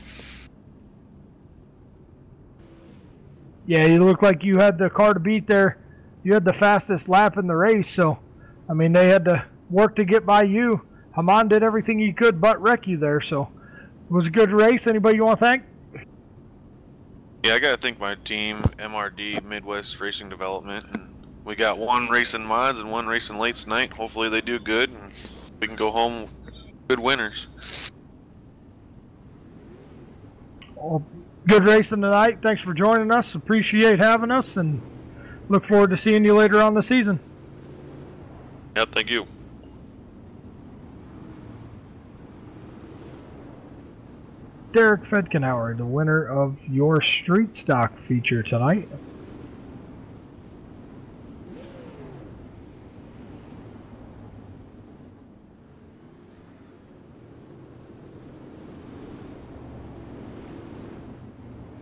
Yeah, you looked like you had the car to beat there. You had the fastest lap in the race, so I mean, they had to work to get by you. Haman did everything he could but wreck you there, so it was a good race. Anybody you want to thank? Yeah, I gotta thank my team, MRD, Midwest Racing Development. And we got 1 racing mods and 1 racing late tonight. Hopefully they do good and we can go home good winners. Well, good racing tonight. Thanks for joining us. Appreciate having us and look forward to seeing you later on the season. Yep, thank you. Derek Fedkenhauer, the winner of your street stock feature tonight.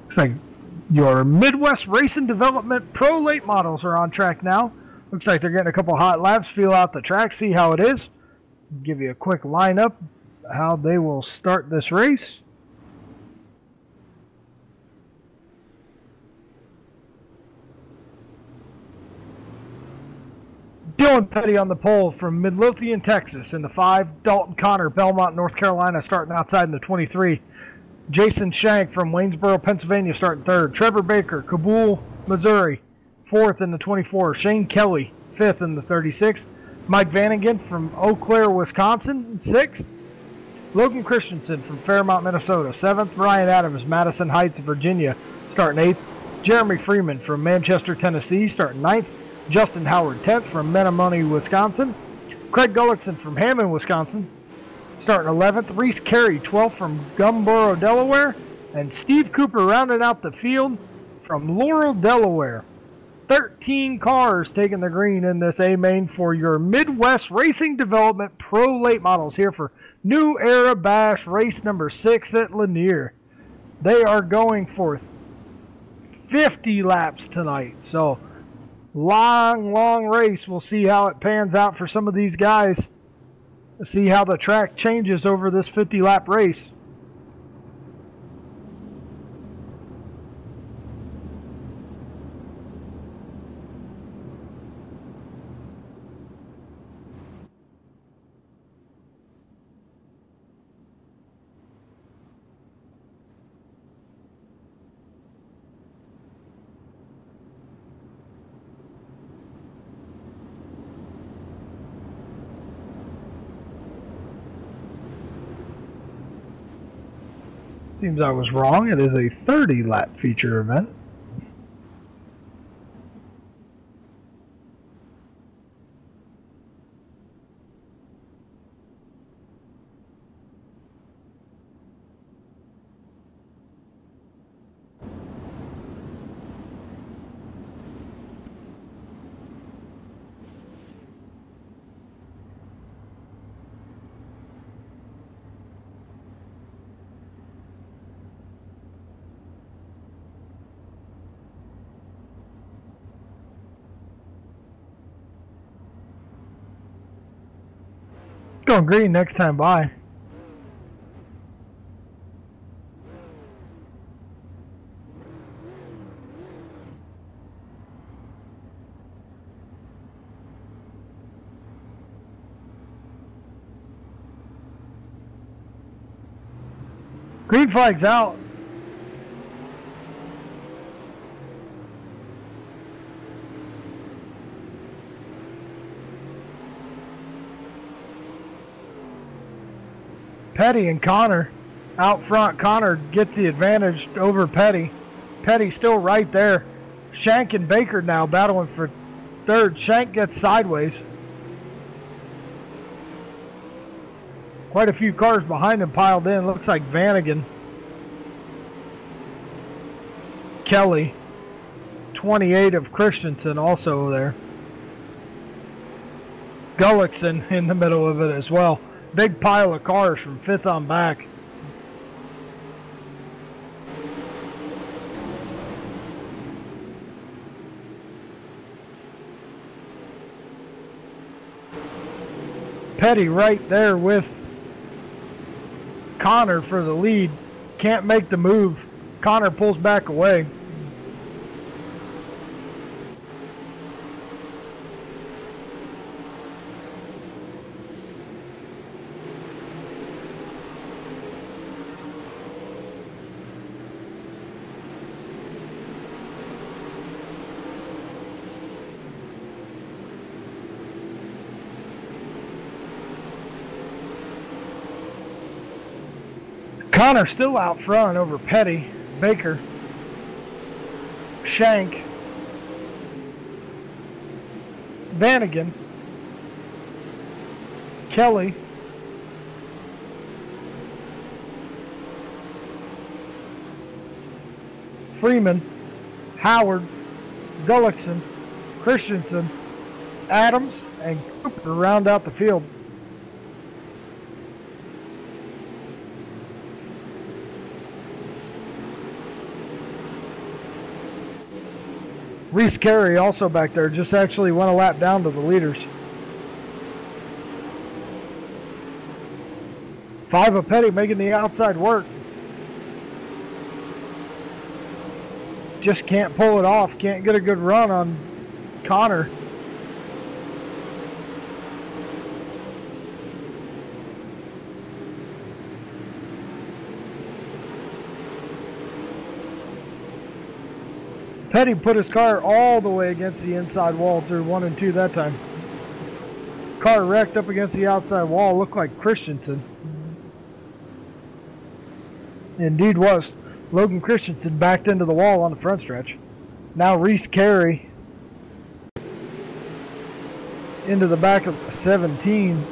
Looks like your Midwest Racing Development Pro Late models are on track now. Looks like they're getting a couple hot laps, feel out the track, see how it is. Give you a quick lineup, how they will start this race. Dylan Petty on the pole from Midlothian, Texas in the 5. Dalton Connor, Belmont, North Carolina, starting outside in the 23. Jason Shank from Waynesboro, Pennsylvania, starting 3rd. Trevor Baker, Kabul, Missouri, 4th in the 24. Shane Kelly, 5th in the 36. Mike Vanagan from Eau Claire, Wisconsin, 6th. Logan Christensen from Fairmont, Minnesota, 7th. Ryan Adams, Madison Heights, Virginia, starting 8th. Jeremy Freeman from Manchester, Tennessee, starting 9th. Justin Howard, 10th from Menomonee, Wisconsin. Craig Gullickson from Hammond, Wisconsin, starting 11th. Reese Carey, 12th from Gumboro, Delaware. And Steve Cooper rounding out the field from Laurel, Delaware. 13 cars taking the green in this A-main for your Midwest Racing Development Pro Late models here for New Era Bash race number 6 at Lanier. They are going for 50 laps tonight, so long race. We'll see how it pans out for some of these guys. See how the track changes over this 50-lap race. Seems I was wrong. It is a 30-lap feature event. Going green next time by. Green flag's out. Petty and Connor out front. Connor gets the advantage over Petty. Petty still right there. Shank and Baker now battling for third. Shank gets sideways. Quite a few cars behind him piled in. Looks like Vanagon. Kelly. 28 of Christensen also there. Gullickson in the middle of it as well. Big pile of cars from fifth on back. Petty right there with Connor for the lead. Can't make the move. Connor pulls back away. Connor still out front over Petty, Baker, Shank, Vanagon, Kelly, Freeman, Howard, Gullickson, Christensen, Adams, and Cooper round out the field. Reese Carey also back there, just actually went a lap down to the leaders. 5 of Petty making the outside work. Just can't pull it off, can't get a good run on Connor. Petty put his car all the way against the inside wall through 1 and 2 that time. Car wrecked up against the outside wall, looked like Christensen. Indeed was. Logan Christensen backed into the wall on the front stretch. Now Reese Carey into the back of 17.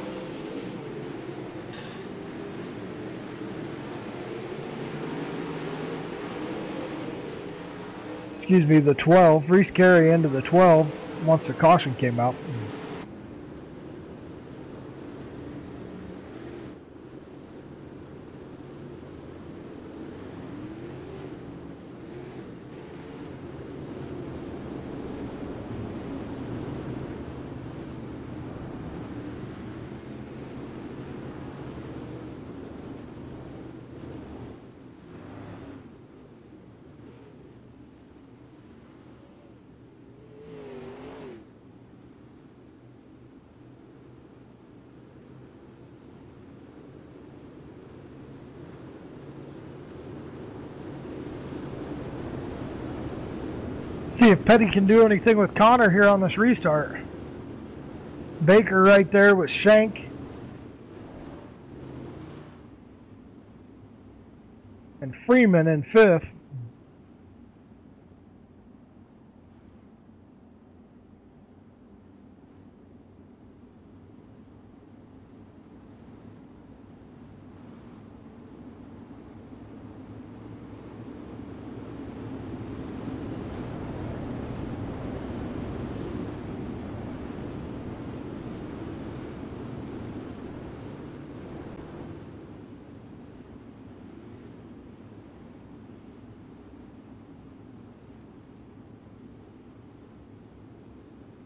Excuse me, the 12. Reese Carey into the 12 once the caution came out. See if Petty can do anything with Connor here on this restart. Baker right there with Shank. And second, Freeman in fifth.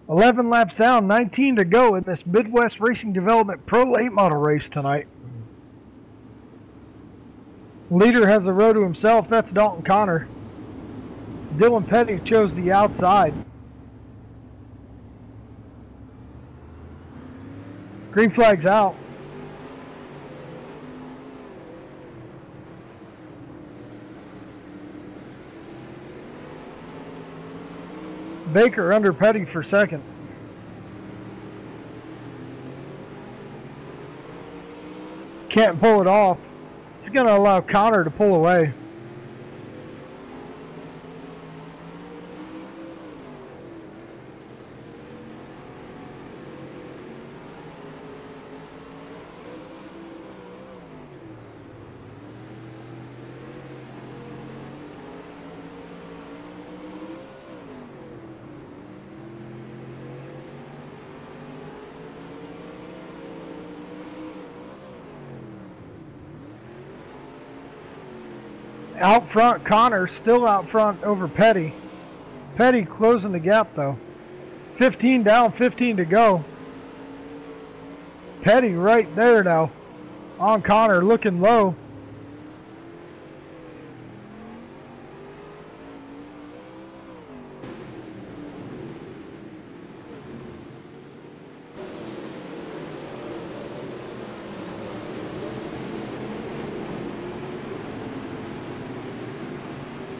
$11 laps down, 19 to go in this Midwest Racing Development Pro Late Model race tonight. Leader has the row to himself. That's Dalton Connor. Dylan Petty chose the outside. Green flag's out. Baker under Petty for second. Can't pull it off. It's going to allow Connor to pull away. Out front, Connor still out front over Petty. Petty closing the gap though. 15 down, 15 to go. Petty right there now on Connor, looking low.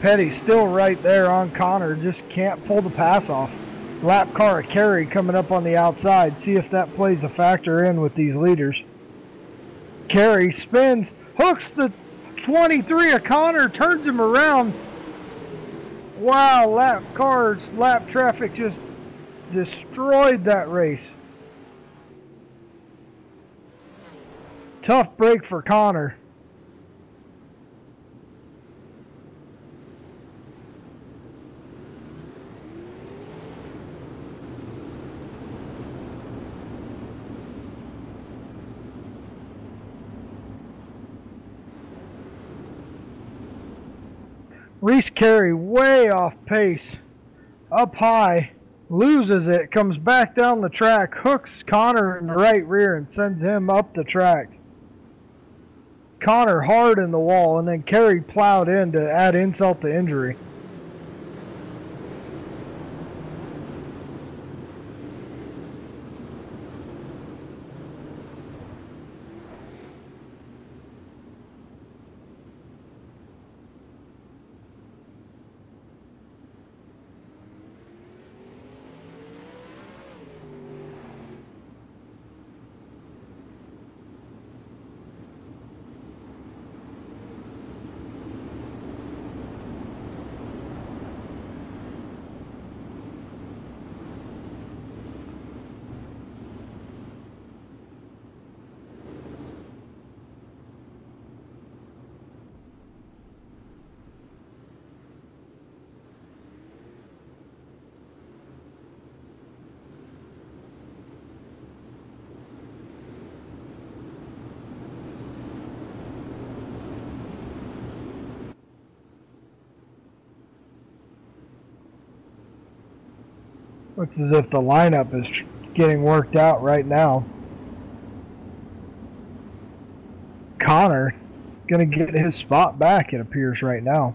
Petty still right there on Connor, just can't pull the pass off. Lap car of Carey coming up on the outside. See if that plays a factor in with these leaders. Carey spins, hooks the 23 of Connor, turns him around. Wow, lap traffic just destroyed that race. Tough break for Connor. Reese Carey way off pace, up high, loses it, comes back down the track, hooks Connor in the right rear and sends him up the track. Connor hard in the wall, and then Carey plowed in to add insult to injury. Looks as if the lineup is getting worked out right now. Connor going to get his spot back, it appears, right now.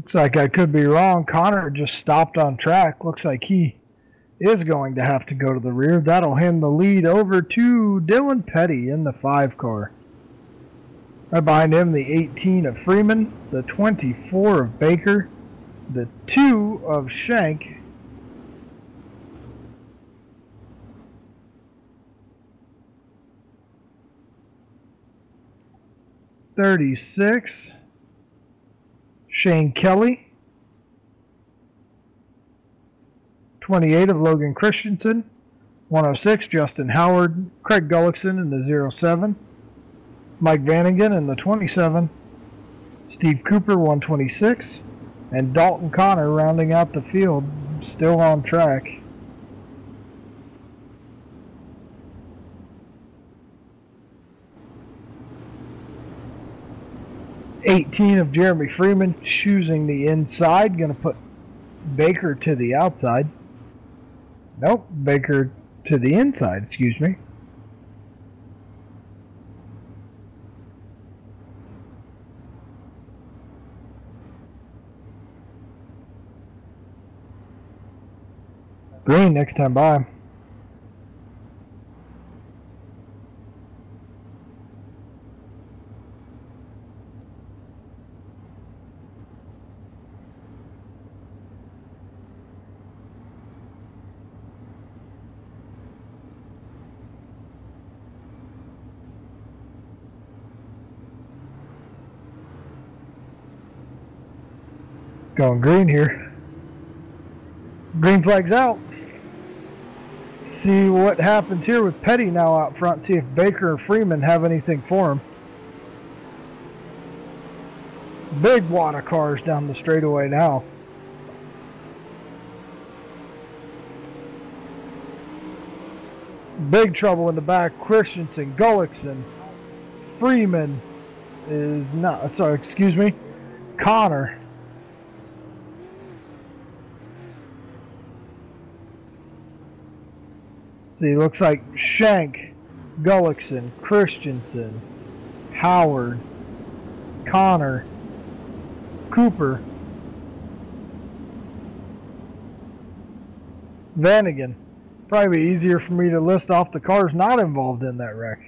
Looks like I could be wrong. Connor just stopped on track. Looks like he is going to have to go to the rear. That'll hand the lead over to Dylan Petty in the 5 car. Right behind him, the 18 of Freeman, the 24 of Baker, the 2 of Shank, .36, Shane Kelly, 28 of Logan Christensen, 106 Justin Howard, Craig Gullickson in the 07, Mike Vanagan in the 27, Steve Cooper 126, and Dalton Connor rounding out the field, still on track. .18 of Jeremy Freeman choosing the inside, going to put Baker to the outside. Nope, Baker to the inside, excuse me. Green next time by. Going green here. Green flag's out. See what happens here with Petty now out front. See if Baker or Freeman have anything for him. Big wad of cars down the straightaway now. Big trouble in the back. Christensen, Gullickson, Freeman is not, sorry, excuse me, Connor. See, looks like Shank, Gullickson, Christensen, Howard, Connor, Cooper, Vanagan. Probably be easier for me to list off the cars not involved in that wreck.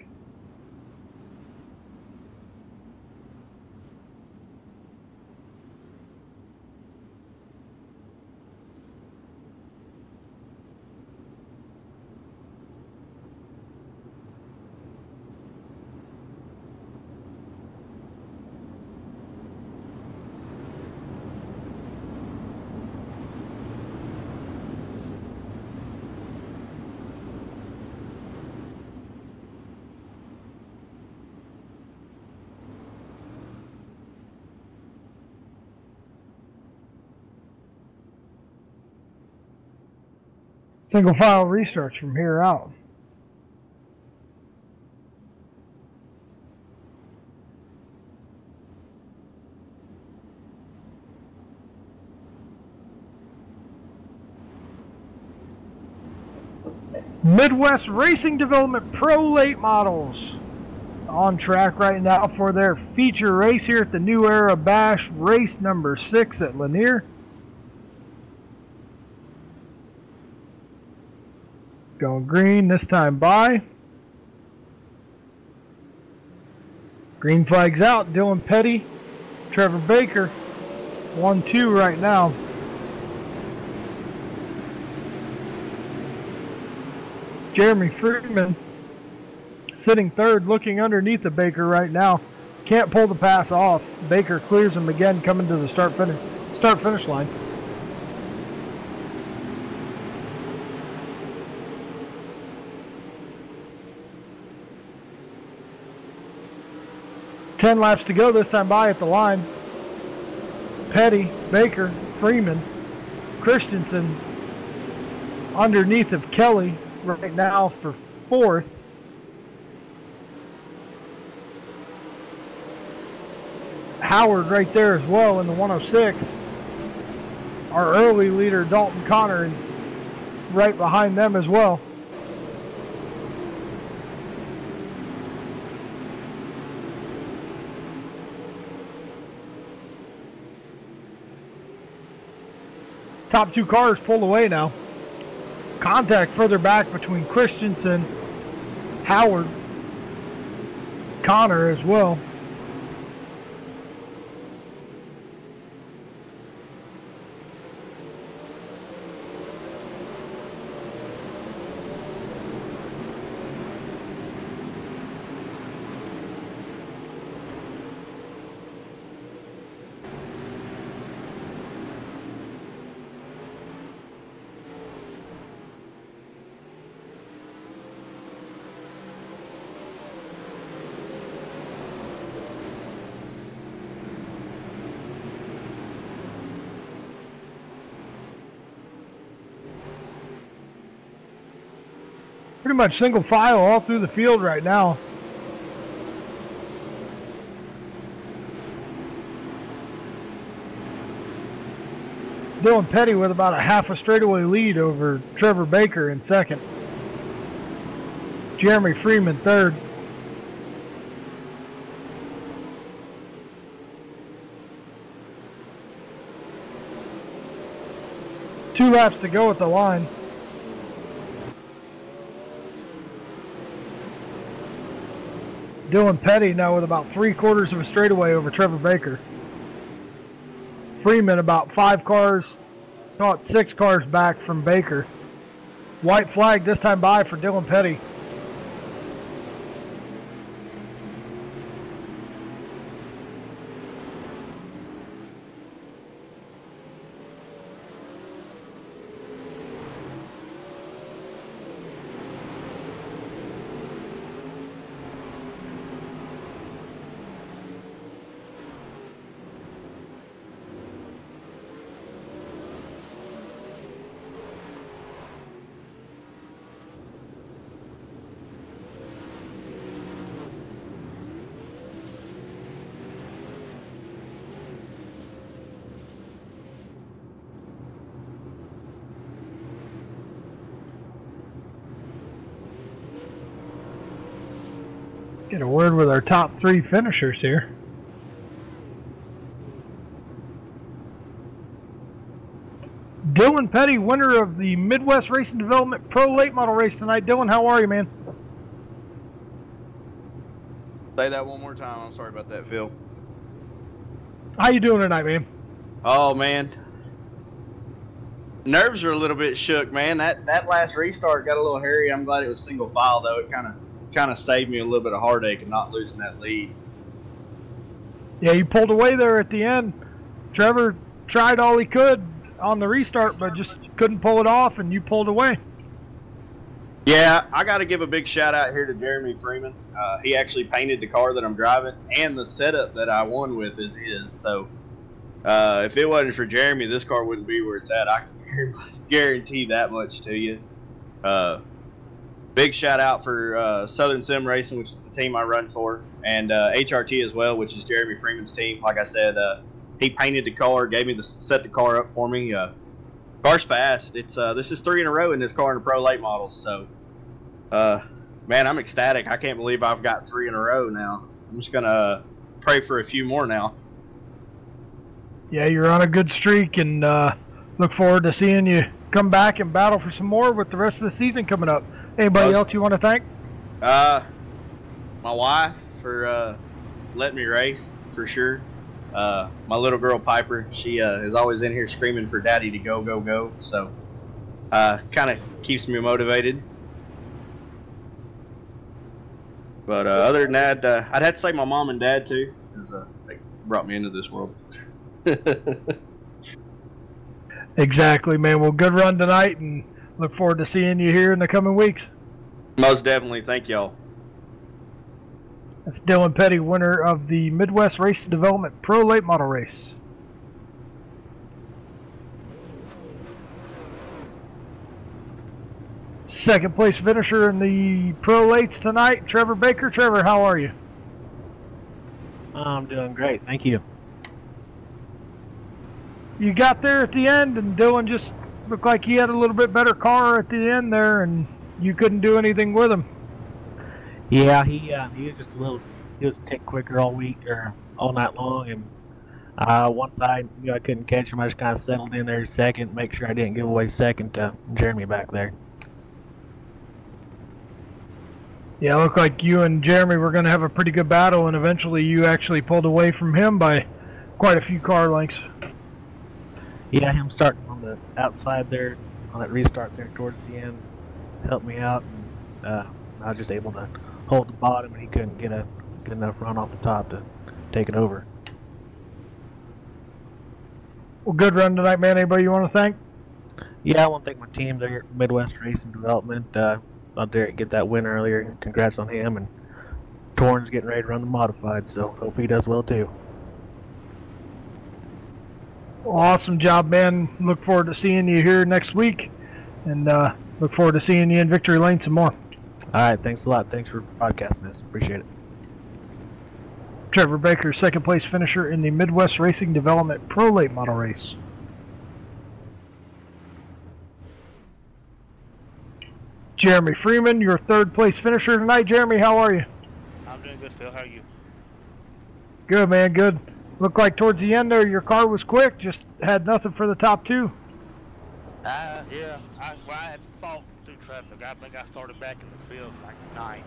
Single file restarts from here out. Midwest Racing Development Pro Late Models on track right now for their feature race here at the New Era Bash, race number 6 at Lanier. Going green this time by. Green flag's out. Dylan Petty, Trevor Baker, 1-2 right now. Jeremy Freeman sitting third, looking underneath the Baker right now. Can't pull the pass off. Baker clears him again, coming to the start-finish line. Ten laps to go this time by at the line. Petty, Baker, Freeman, Christensen underneath of Kelly right now for 4th. Howard right there as well in the 106. Our early leader Dalton Connor right behind them as well. Top 2 cars pulled away now. contact further back between Christensen, Howard, Connor as well. Pretty much single file all through the field right now. Dylan Petty with about a half a straightaway lead over Trevor Baker in second. Jeremy Freeman third. Two laps to go at the line. Dylan Petty now with about 3/4 of a straightaway over Trevor Baker. Freeman about 5 cars, caught 6 cars back from Baker. White flag this time by for Dylan Petty. Get a word with our top 3 finishers here. Dylan Petty, winner of the Midwest Racing Development Pro Late Model Race tonight. Dylan, how are you, man? Say that one more time. I'm sorry about that, Phil. How you doing tonight, man? Oh, man. Nerves are a little bit shook, man. That last restart got a little hairy. I'm glad it was single file, though. It kind of saved me a little bit of heartache and not losing that lead. Yeah, you pulled away there at the end. Trevor tried all he could on the restart, but just couldn't pull it off, and you pulled away. Yeah, I got to give a big shout out here to Jeremy Freeman. He actually painted the car that I'm driving, and the setup that I won with is his. So if it wasn't for Jeremy, this car wouldn't be where it's at. I can guarantee that much to you. Big shout out for Southern Sim Racing, which is the team I run for, and HRT as well, which is Jeremy Freeman's team. Like I said, he painted the car, set the car up for me. Car's fast. It's this is 3 in a row in this car in the Pro Late Models. So, man, I'm ecstatic. I can't believe I've got 3 in a row now. I'm just gonna pray for a few more now. Yeah, you're on a good streak, and look forward to seeing you come back and battle for some more with the rest of the season coming up. Anybody else you want to thank? My wife for letting me race, for sure. My little girl Piper, she is always in here screaming for Daddy to go, go, go. So kind of keeps me motivated. But other than that, I'd have to say my mom and dad too, because they brought me into this world. Exactly, man. Well, good run tonight, and look forward to seeing you here in the coming weeks. Most definitely. Thank y'all. That's Dylan Petty, winner of the Midwest Race Development Pro Late Model Race. Second place finisher in the Pro Lates tonight, Trevor Baker. Trevor, how are you? I'm doing great, thank you. You got there at the end, and Dylan just looked like he had a little bit better car at the end there, and you couldn't do anything with him. Yeah, he was just he was a tick quicker all week or all night long, and once I knew I couldn't catch him, I just kind of settled in there second, make sure I didn't give away second to Jeremy back there. Yeah, it looked like you and Jeremy were going to have a pretty good battle, and eventually you actually pulled away from him by quite a few car lengths. Yeah, him starting on the outside there, on that restart there towards the end, helped me out. And, I was just able to hold the bottom, and he couldn't get a good enough run off the top to take it over. Well, good run tonight, man. Anybody you want to thank? Yeah, I want to thank my team there at Midwest Racing Development. Saw Derek get that win earlier. Congrats on him. And Torn's getting ready to run the modified, so hope he does well too. Awesome job, man. Look forward to seeing you here next week, and look forward to seeing you in Victory Lane some more. All right, thanks a lot. Thanks for broadcasting this. Appreciate it. Trevor Baker, second place finisher in the Midwest Racing Development Pro Late Model Race. Jeremy Freeman, your third place finisher tonight. Jeremy, how are you? I'm doing good, Phil. How are you? Good, man, good. Looked like towards the end there your car was quick, just had nothing for the top two. Yeah. I had fought through traffic. I think I started back in the field like ninth.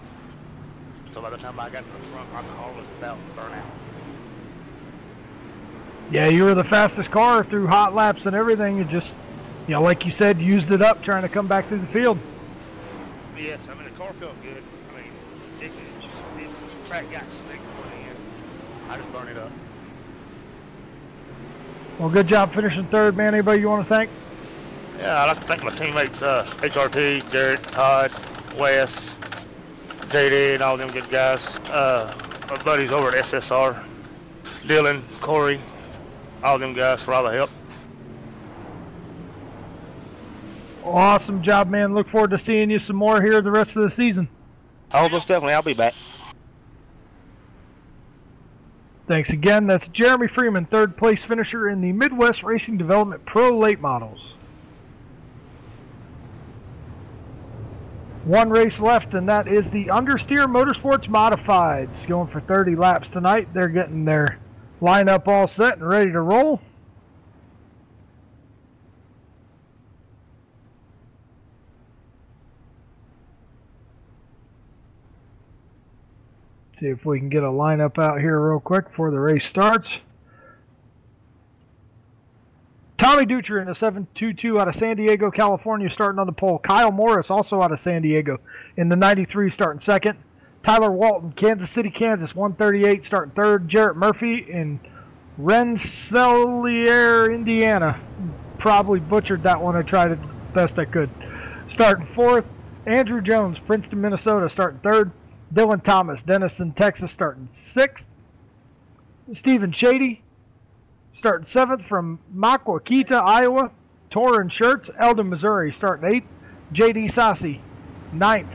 So by the time I got to the front, my car was about to burn out. Yeah, you were the fastest car through hot laps and everything. You just, like you said, used it up trying to come back through the field. Yes, I mean, the car felt good. I mean, the track got slick going in. I just burned it up. Well, good job finishing third, man. Anybody you want to thank? Yeah, I'd like to thank my teammates, HRT, Derek, Todd, Wes, JD, and all them good guys. My buddies over at SSR, Dylan, Corey, all them guys for all the help. Awesome job, man. Look forward to seeing you some more here the rest of the season. Oh, most definitely. I'll be back. Thanks again. That's Jeremy Freeman, third place finisher in the Midwest Racing Development Pro Late Models. One race left, and that is the Understeer Motorsports Modifieds. Going for 30 laps tonight. They're getting their lineup all set and ready to roll. See if we can get a lineup out here real quick before the race starts. Tommy Dutra in a 722 out of San Diego, California, starting on the pole. Kyle Morris, also out of San Diego, in the 93, starting second. Tyler Walton, Kansas City, Kansas, 138, starting third. Jarrett Murphy in Rensselaer, Indiana. Probably butchered that one. I tried it best I could. Starting fourth. Andrew Jones, Princeton, Minnesota, starting third. Dylan Thomas, Denison, Texas, starting sixth. Stephen Shady, starting seventh from Maquoketa, Iowa. Torrin Schertz, Eldon, Missouri, starting eighth. J.D. Sassi, ninth.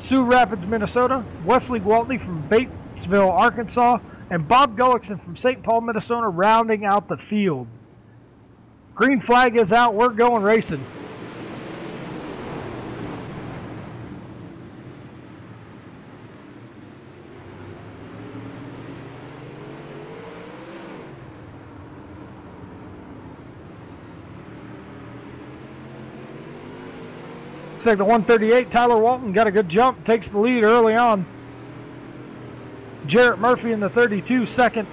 Sioux Rapids, Minnesota. Wesley Gwaltney from Batesville, Arkansas. And Bob Gullickson from St. Paul, Minnesota, rounding out the field. Green flag is out. We're going racing. Looks like the 138, Tyler Walton, got a good jump, takes the lead early on. Jarrett Murphy in the 32, second.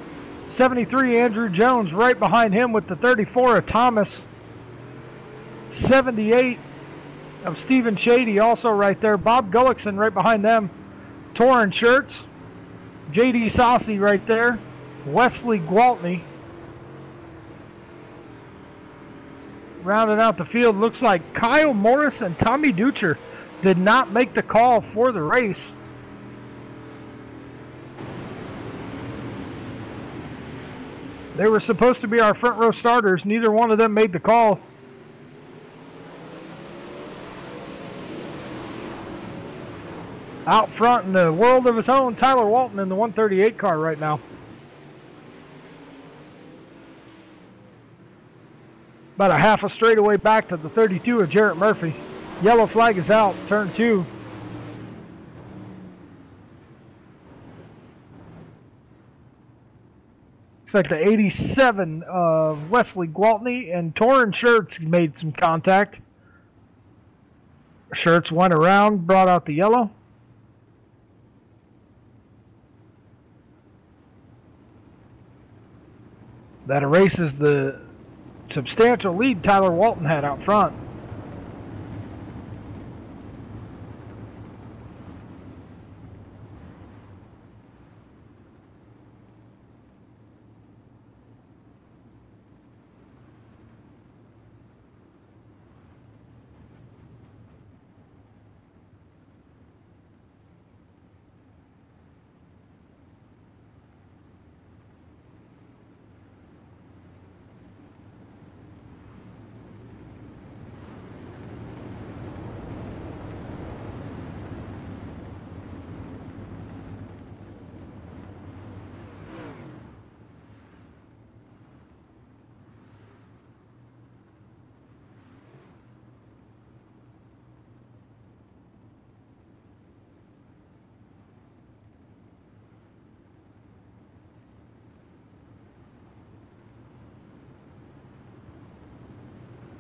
73, Andrew Jones, right behind him with the 34 of Thomas. 78 of Stephen Shady, also right there. Bob Gullickson right behind them. Torrin Schertz. J.D. Sassi right there. Wesley Gwaltney. Rounding out the field, looks like Kyle Morris and Tommy Dutra did not make the call for the race. They were supposed to be our front row starters. Neither one of them made the call. Out front in the world of his own, Tyler Walton in the 138 car right now. About a half a straightaway back to the 32 of Jarrett Murphy. Yellow flag is out, turn 2. Looks like the 87 of Wesley Gwaltney and Torrin Schertz made some contact. Schertz went around, brought out the yellow. That erases the substantial lead Tyler Walton had out front.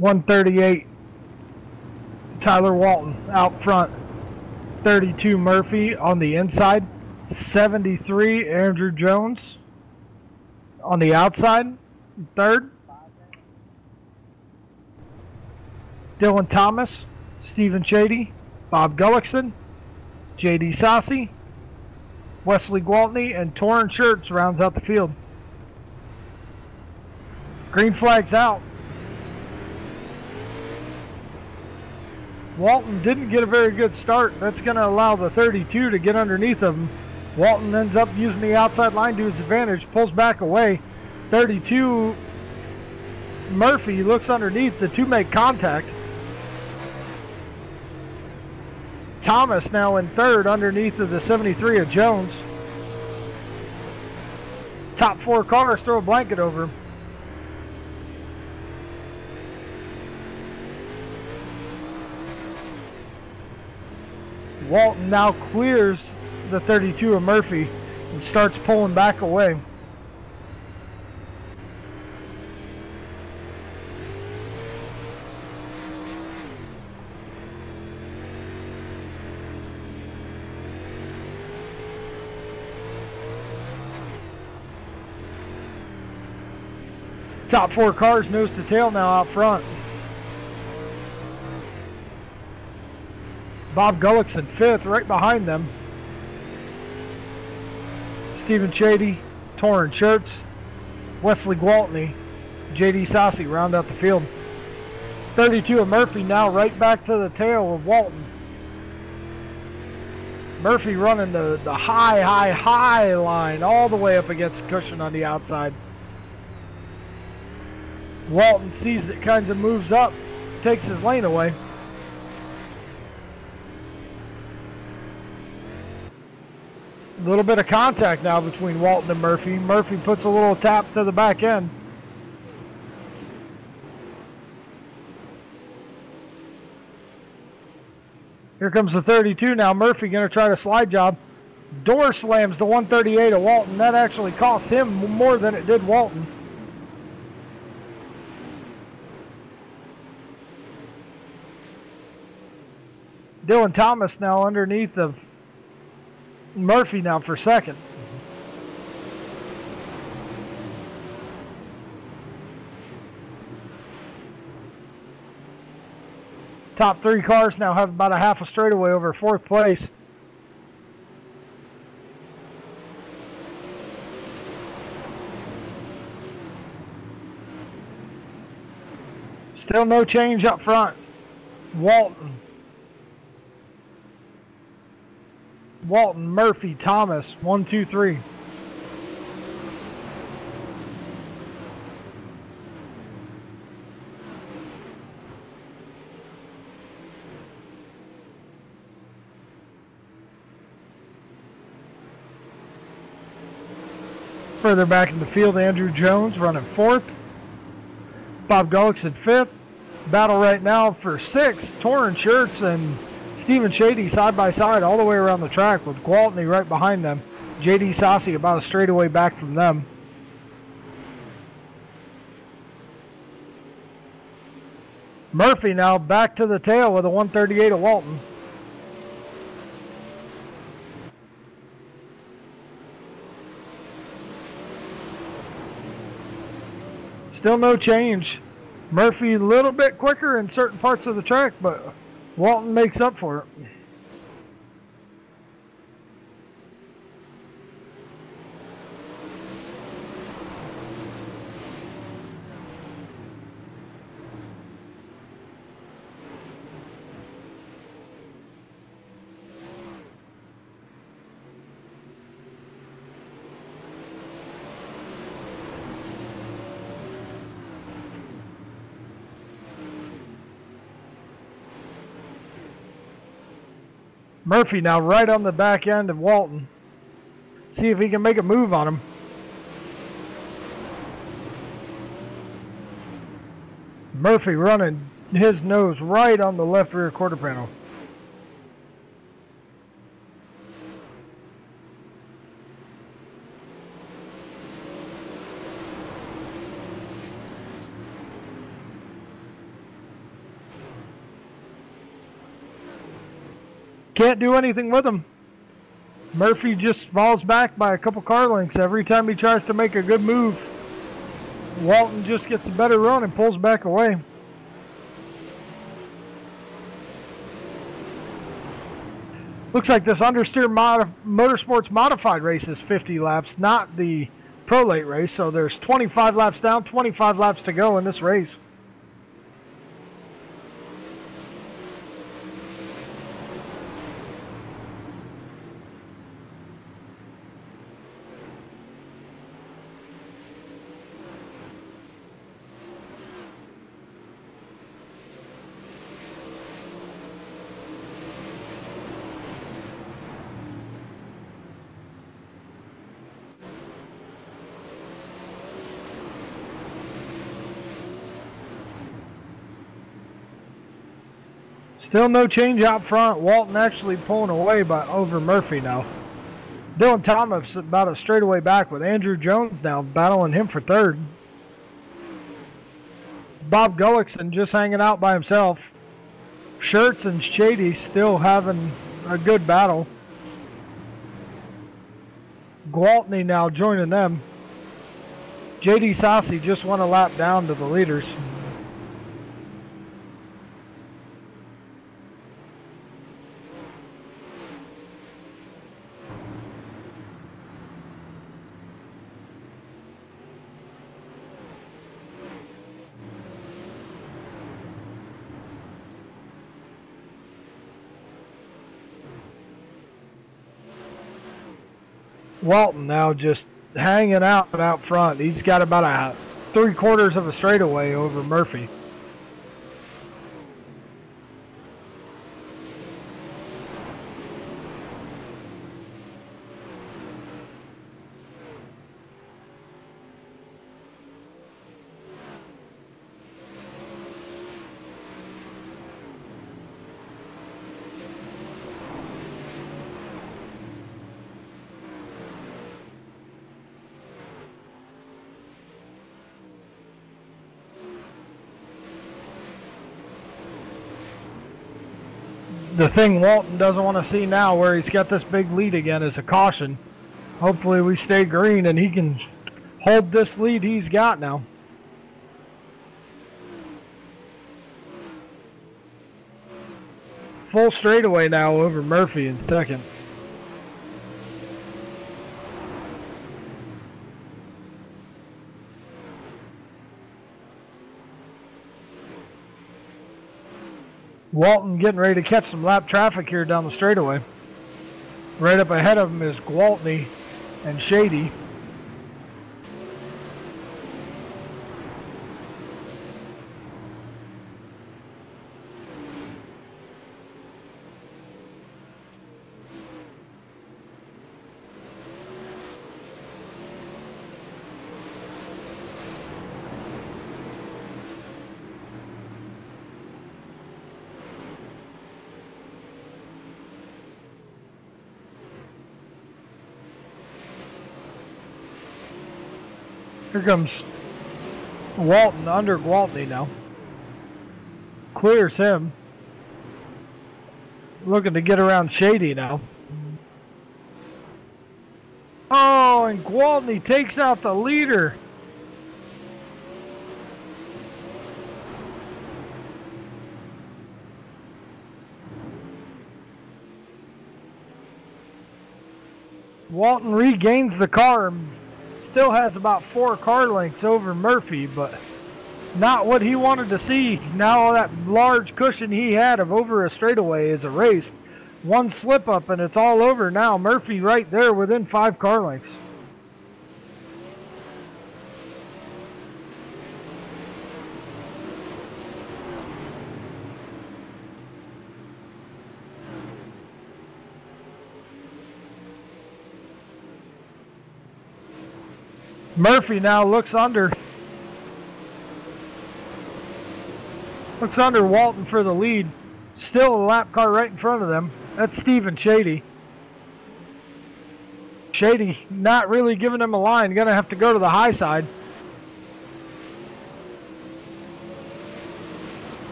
.138 Tyler Walton out front. 32 Murphy on the inside. 73 Andrew Jones on the outside. Third. Dylan Thomas, Stephen Chady, Bob Gullickson, J.D. Sassi, Wesley Gwaltney, and Torrin Shirts rounds out the field. Green flag's out. Walton didn't get a very good start. That's going to allow the 32 to get underneath of him. Walton ends up using the outside line to his advantage, pulls back away. 32 Murphy looks underneath. The two make contact. Thomas now in third underneath of the 73 of Jones. Top four cars throw a blanket over him. Walton now clears the 32 of Murphy and starts pulling back away. Top four cars nose to tail now out front. Bob Gullickson fifth, right behind them. Stephen Chady, Torrin Shirts, Wesley Gwaltney, J.D. Sassi round out the field. 32 of Murphy now right back to the tail of Walton. Murphy running the high line all the way up against the cushion on the outside. Walton sees it, kinds of moves up, takes his lane away. A little bit of contact now between Walton and Murphy. Murphy puts a little tap to the back end. Here comes the 32 now. Murphy going to try to slide job. Door slams the 138 of Walton. That actually cost him more than it did Walton. Dylan Thomas now underneath of Murphy now for second. Top three cars now have about a half a straightaway over fourth place. Still no change up front. Walton, Murphy, Thomas, 1, 2, 3. Further back in the field, Andrew Jones running fourth. Bob Gullickson fifth. Battle right now for sixth. Torrin Shirts and Stephen Chady side by side all the way around the track with Gwaltney right behind them. J.D. Sassi about a straightaway back from them. Murphy now back to the tail with a 138 of Walton. Still no change. Murphy a little bit quicker in certain parts of the track, but Walton makes up for it. Murphy now right on the back end of Walton. See if he can make a move on him. Murphy running his nose right on the left rear quarter panel. Can't do anything with him. Murphy just falls back by a couple car lengths every time he tries to make a good move. Walton just gets a better run and pulls back away. Looks like this understeer motorsports modified race is 50 laps, not the pro late race. So there's 25 laps down, 25 laps to go in this race. Still no change out front. Walton actually pulling away over Murphy now. Dylan Thomas about a straightaway back with Andrew Jones now battling him for third. Bob Gullickson just hanging out by himself. Schertz and Shady still having a good battle. Gwaltney now joining them. JD Sassi just won a lap down to the leaders. Walton now just hanging out front. He's got about a 3/4 of a straightaway over Murphy. The thing Walton doesn't want to see now, where he's got this big lead again, is a caution. Hopefully we stay green and he can hold this lead he's got now. Full straightaway now over Murphy in second. Walton getting ready to catch some lap traffic here down the straightaway. Right up ahead of him is Gwaltney and Shady. Here comes Walton under Gwaltney now. Clears him. Looking to get around Shady now. Oh, and Gwaltney takes out the leader. Walton regains the car and still has about 4 car lengths over Murphy, but not what he wanted to see. Now that large cushion he had of over a straightaway is erased. One slip up and it's all over now. Murphy right there within 5 car lengths. Murphy now looks under. Looks under Walton for the lead. Still a lap car right in front of them. That's Stephen Shady. Shady not really giving him a line. Gonna have to go to the high side.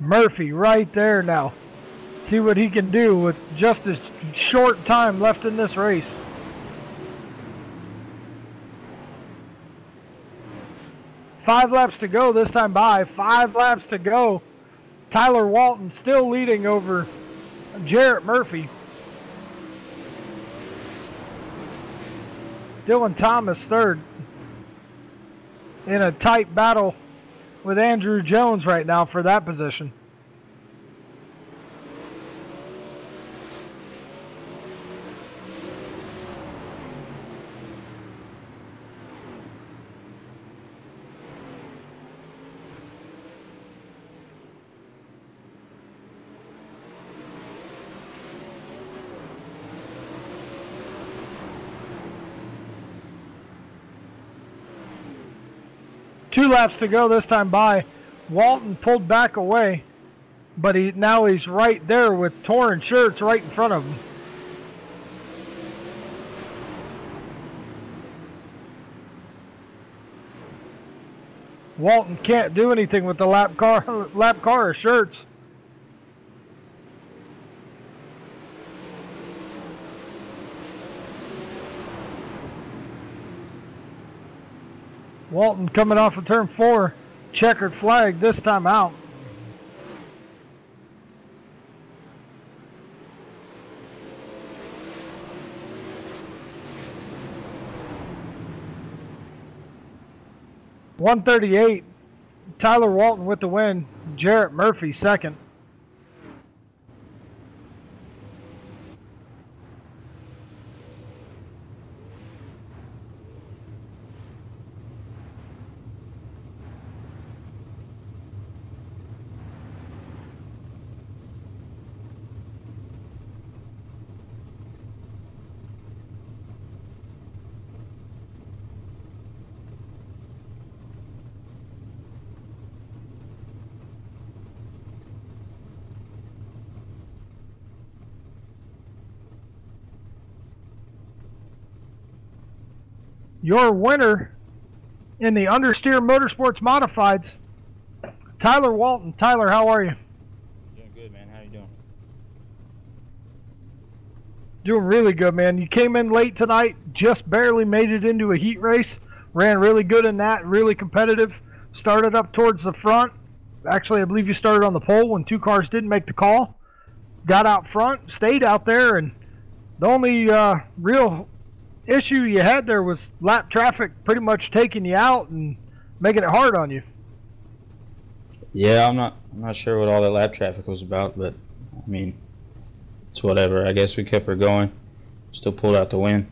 Murphy right there now. See what he can do with just a short time left in this race. Five laps to go this time by. 5 laps to go. Tyler Walton still leading over Jarrett Murphy. Dylan Thomas third. In a tight battle with Andrew Jones right now for that position. Two laps to go this time by. Walton pulled back away, but now he's right there with torn shirts right in front of him. Walton can't do anything with the lap car of shirts. Walton coming off of turn 4, checkered flag this time out. .138, Tyler Walton with the win, Jarrett Murphy second. Your winner in the Understeer Motorsports Modifieds, Tyler Walton. Tyler, how are you? Doing good, man. How you doing? Doing really good, man. You came in late tonight, just barely made it into a heat race. Ran really good in that, really competitive. Started up towards the front. Actually, I believe you started on the pole when 2 cars didn't make the call. Got out front, stayed out there, and the only real issue you had there was lap traffic pretty much taking you out and making it hard on you. Yeah, I'm not sure what all that lap traffic was about, but I mean, it's whatever. I guess we kept her going. Still pulled out the win.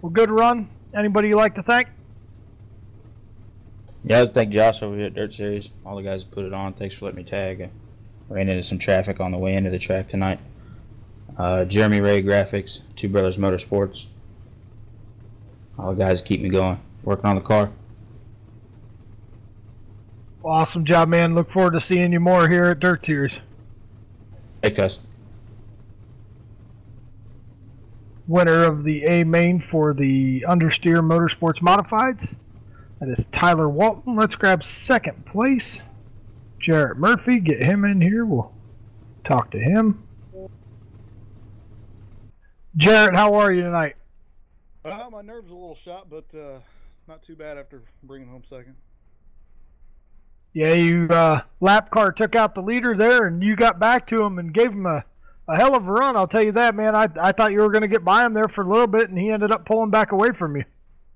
Well, good run. Anybody you like to thank? Yeah, I'd thank Josh over here at Dirt Series. All the guys who put it on. Thanks for letting me tag. I ran into some traffic on the way into the track tonight. Jeremy Ray Graphics, Two Brothers Motorsports. All the guys keep me going, working on the car. Awesome job, man. Look forward to seeing you more here at Dirt Series. Hey, cuz. Winner of the A main for the Understeer Motorsports Modifieds. That is Tyler Walton. Let's grab second place. Jarrett Murphy, get him in here. We'll talk to him. Jarrett, how are you tonight? My nerves a little shot, but not too bad after bringing home second. Yeah, you lap car took out the leader there, and you got back to him and gave him a hell of a run. I'll tell you that, man. I thought you were going to get by him there for a little bit, and he ended up pulling back away from you.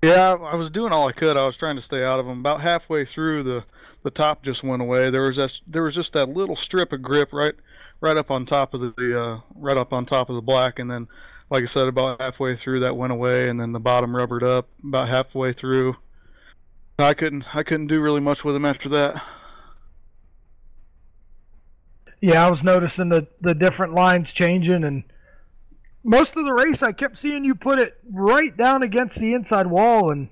Yeah, I was doing all I could. I was trying to stay out of him. About halfway through, the top just went away. There was just that little strip of grip right up on top of the black, and then, like I said, about halfway through that went away, and then the bottom rubbered up about halfway through. I couldn't do really much with him after that. Yeah, I was noticing the different lines changing, and most of the race I kept seeing you put it right down against the inside wall, and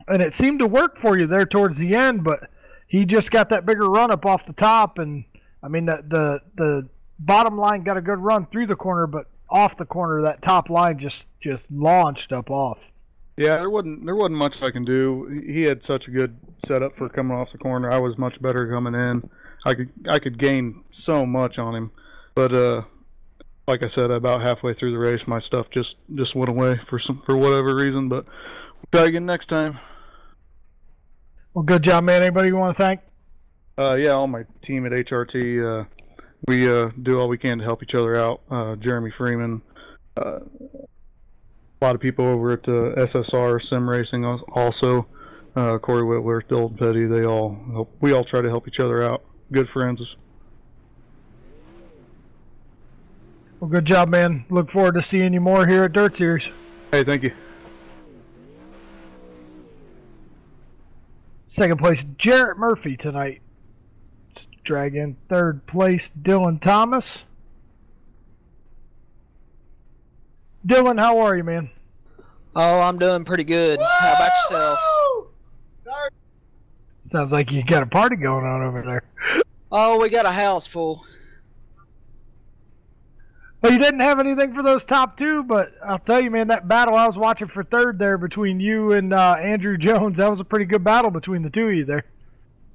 it seemed to work for you there towards the end, but he just got that bigger run up off the top, and I mean the bottom line got a good run through the corner, but off the corner that top line just launched up off. Yeah, there wasn't much I can do. He had such a good setup for coming off the corner. I was much better coming in. I could gain so much on him, but like I said, about halfway through the race, my stuff just went away for whatever reason. But we'll try again next time. Well, good job, man. Anybody you want to thank? Yeah, all my team at HRT. We do all we can to help each other out. Jeremy Freeman. A lot of people over at SSR Sim Racing also. Corey Whitworth, Old Petty, we all try to help each other out. Good friends. Well, good job, man. Look forward to seeing you more here at Dirt Series. Hey, thank you. Second place, Jarrett Murphy tonight. Let's drag in third place, Dylan Thomas. Dylan, how are you, man? Oh, I'm doing pretty good. How about yourself? Sounds like you got a party going on over there. Oh, we got a house full. Well, you didn't have anything for those top two, but I'll tell you, man, that battle I was watching for third there between you and Andrew Jones, that was a pretty good battle between the two of you there.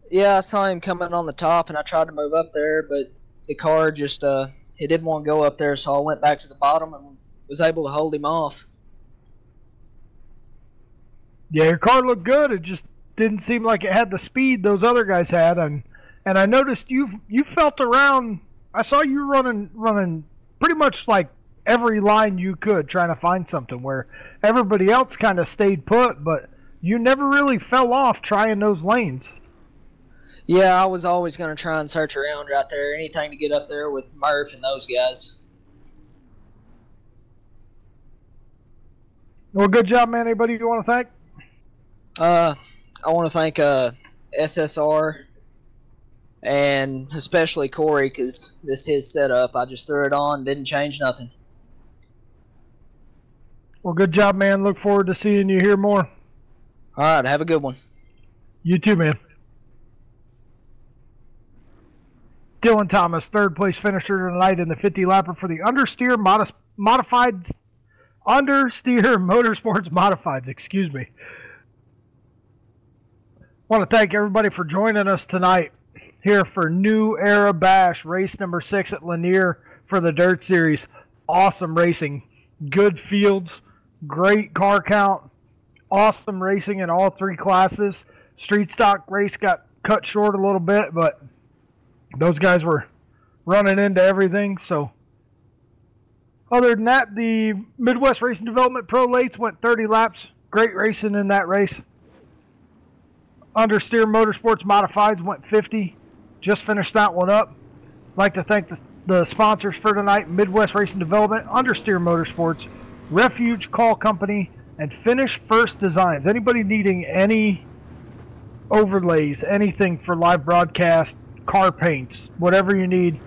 Yeah, I saw him coming on the top, and I tried to move up there, but the car just, he didn't want to go up there, so I went back to the bottom and was able to hold him off. Yeah, your car looked good. It just didn't seem like it had the speed those other guys had, and I noticed you felt around. I saw you running pretty much like every line you could, trying to find something where everybody else kind of stayed put, but you never really fell off trying those lanes. Yeah, I was always going to try and search around right there, anything to get up there with Murph and those guys. Well, good job, man. Anybody you want to thank? I want to thank SSR and especially Corey, because this is his setup. I just threw it on, didn't change nothing. Well, good job, man. Look forward to seeing you here more. All right, have a good one. You too, man. Dylan Thomas, third place finisher tonight in the 50 lapper for the Understeer Motorsports Modifieds. Excuse me. Want to thank everybody for joining us tonight here for New Era Bash, race number 6 at Lanier for the Dirt Series. Awesome racing, good fields, great car count, awesome racing in all three classes. Street stock race got cut short a little bit, but those guys were running into everything. So other than that, the Midwest Racing Development Pro Lates went 30 laps. Great racing in that race. Understeer Motorsports Modifieds went 50. Just finished that one up. I'd like to thank the sponsors for tonight: Midwest Racing Development, Understeer Motorsports, Refuge Call Company, and Finish First Designs. Anybody needing any overlays, anything for live broadcast, car paints, whatever you need,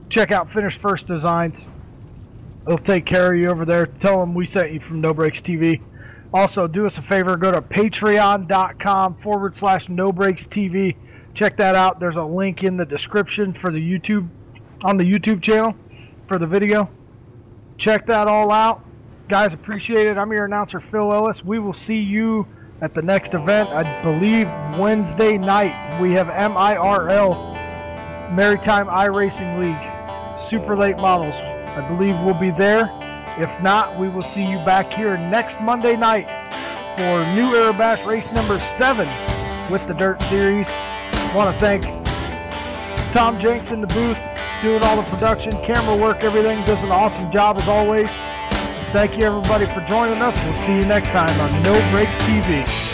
check out Finish First Designs. They'll take care of you over there. Tell them we sent you from No Brakes TV. Also, do us a favor, go to patreon.com/NoBrakesTV. Check that out. There's a link in the description for the YouTube, on the YouTube channel for the video. Check that all out. Guys, appreciate it. I'm your announcer, Phil Ellis. We will see you at the next event, I believe Wednesday night. We have MIRL, Maritime iRacing League, super late models. I believe we'll be there. If not, we will see you back here next Monday night for New Era Bash race number 7 with the Dirt Series. Want to thank Tom Jenks in the booth, doing all the production, camera work, everything. Does an awesome job as always. Thank you everybody for joining us. We'll see you next time on No Breaks TV.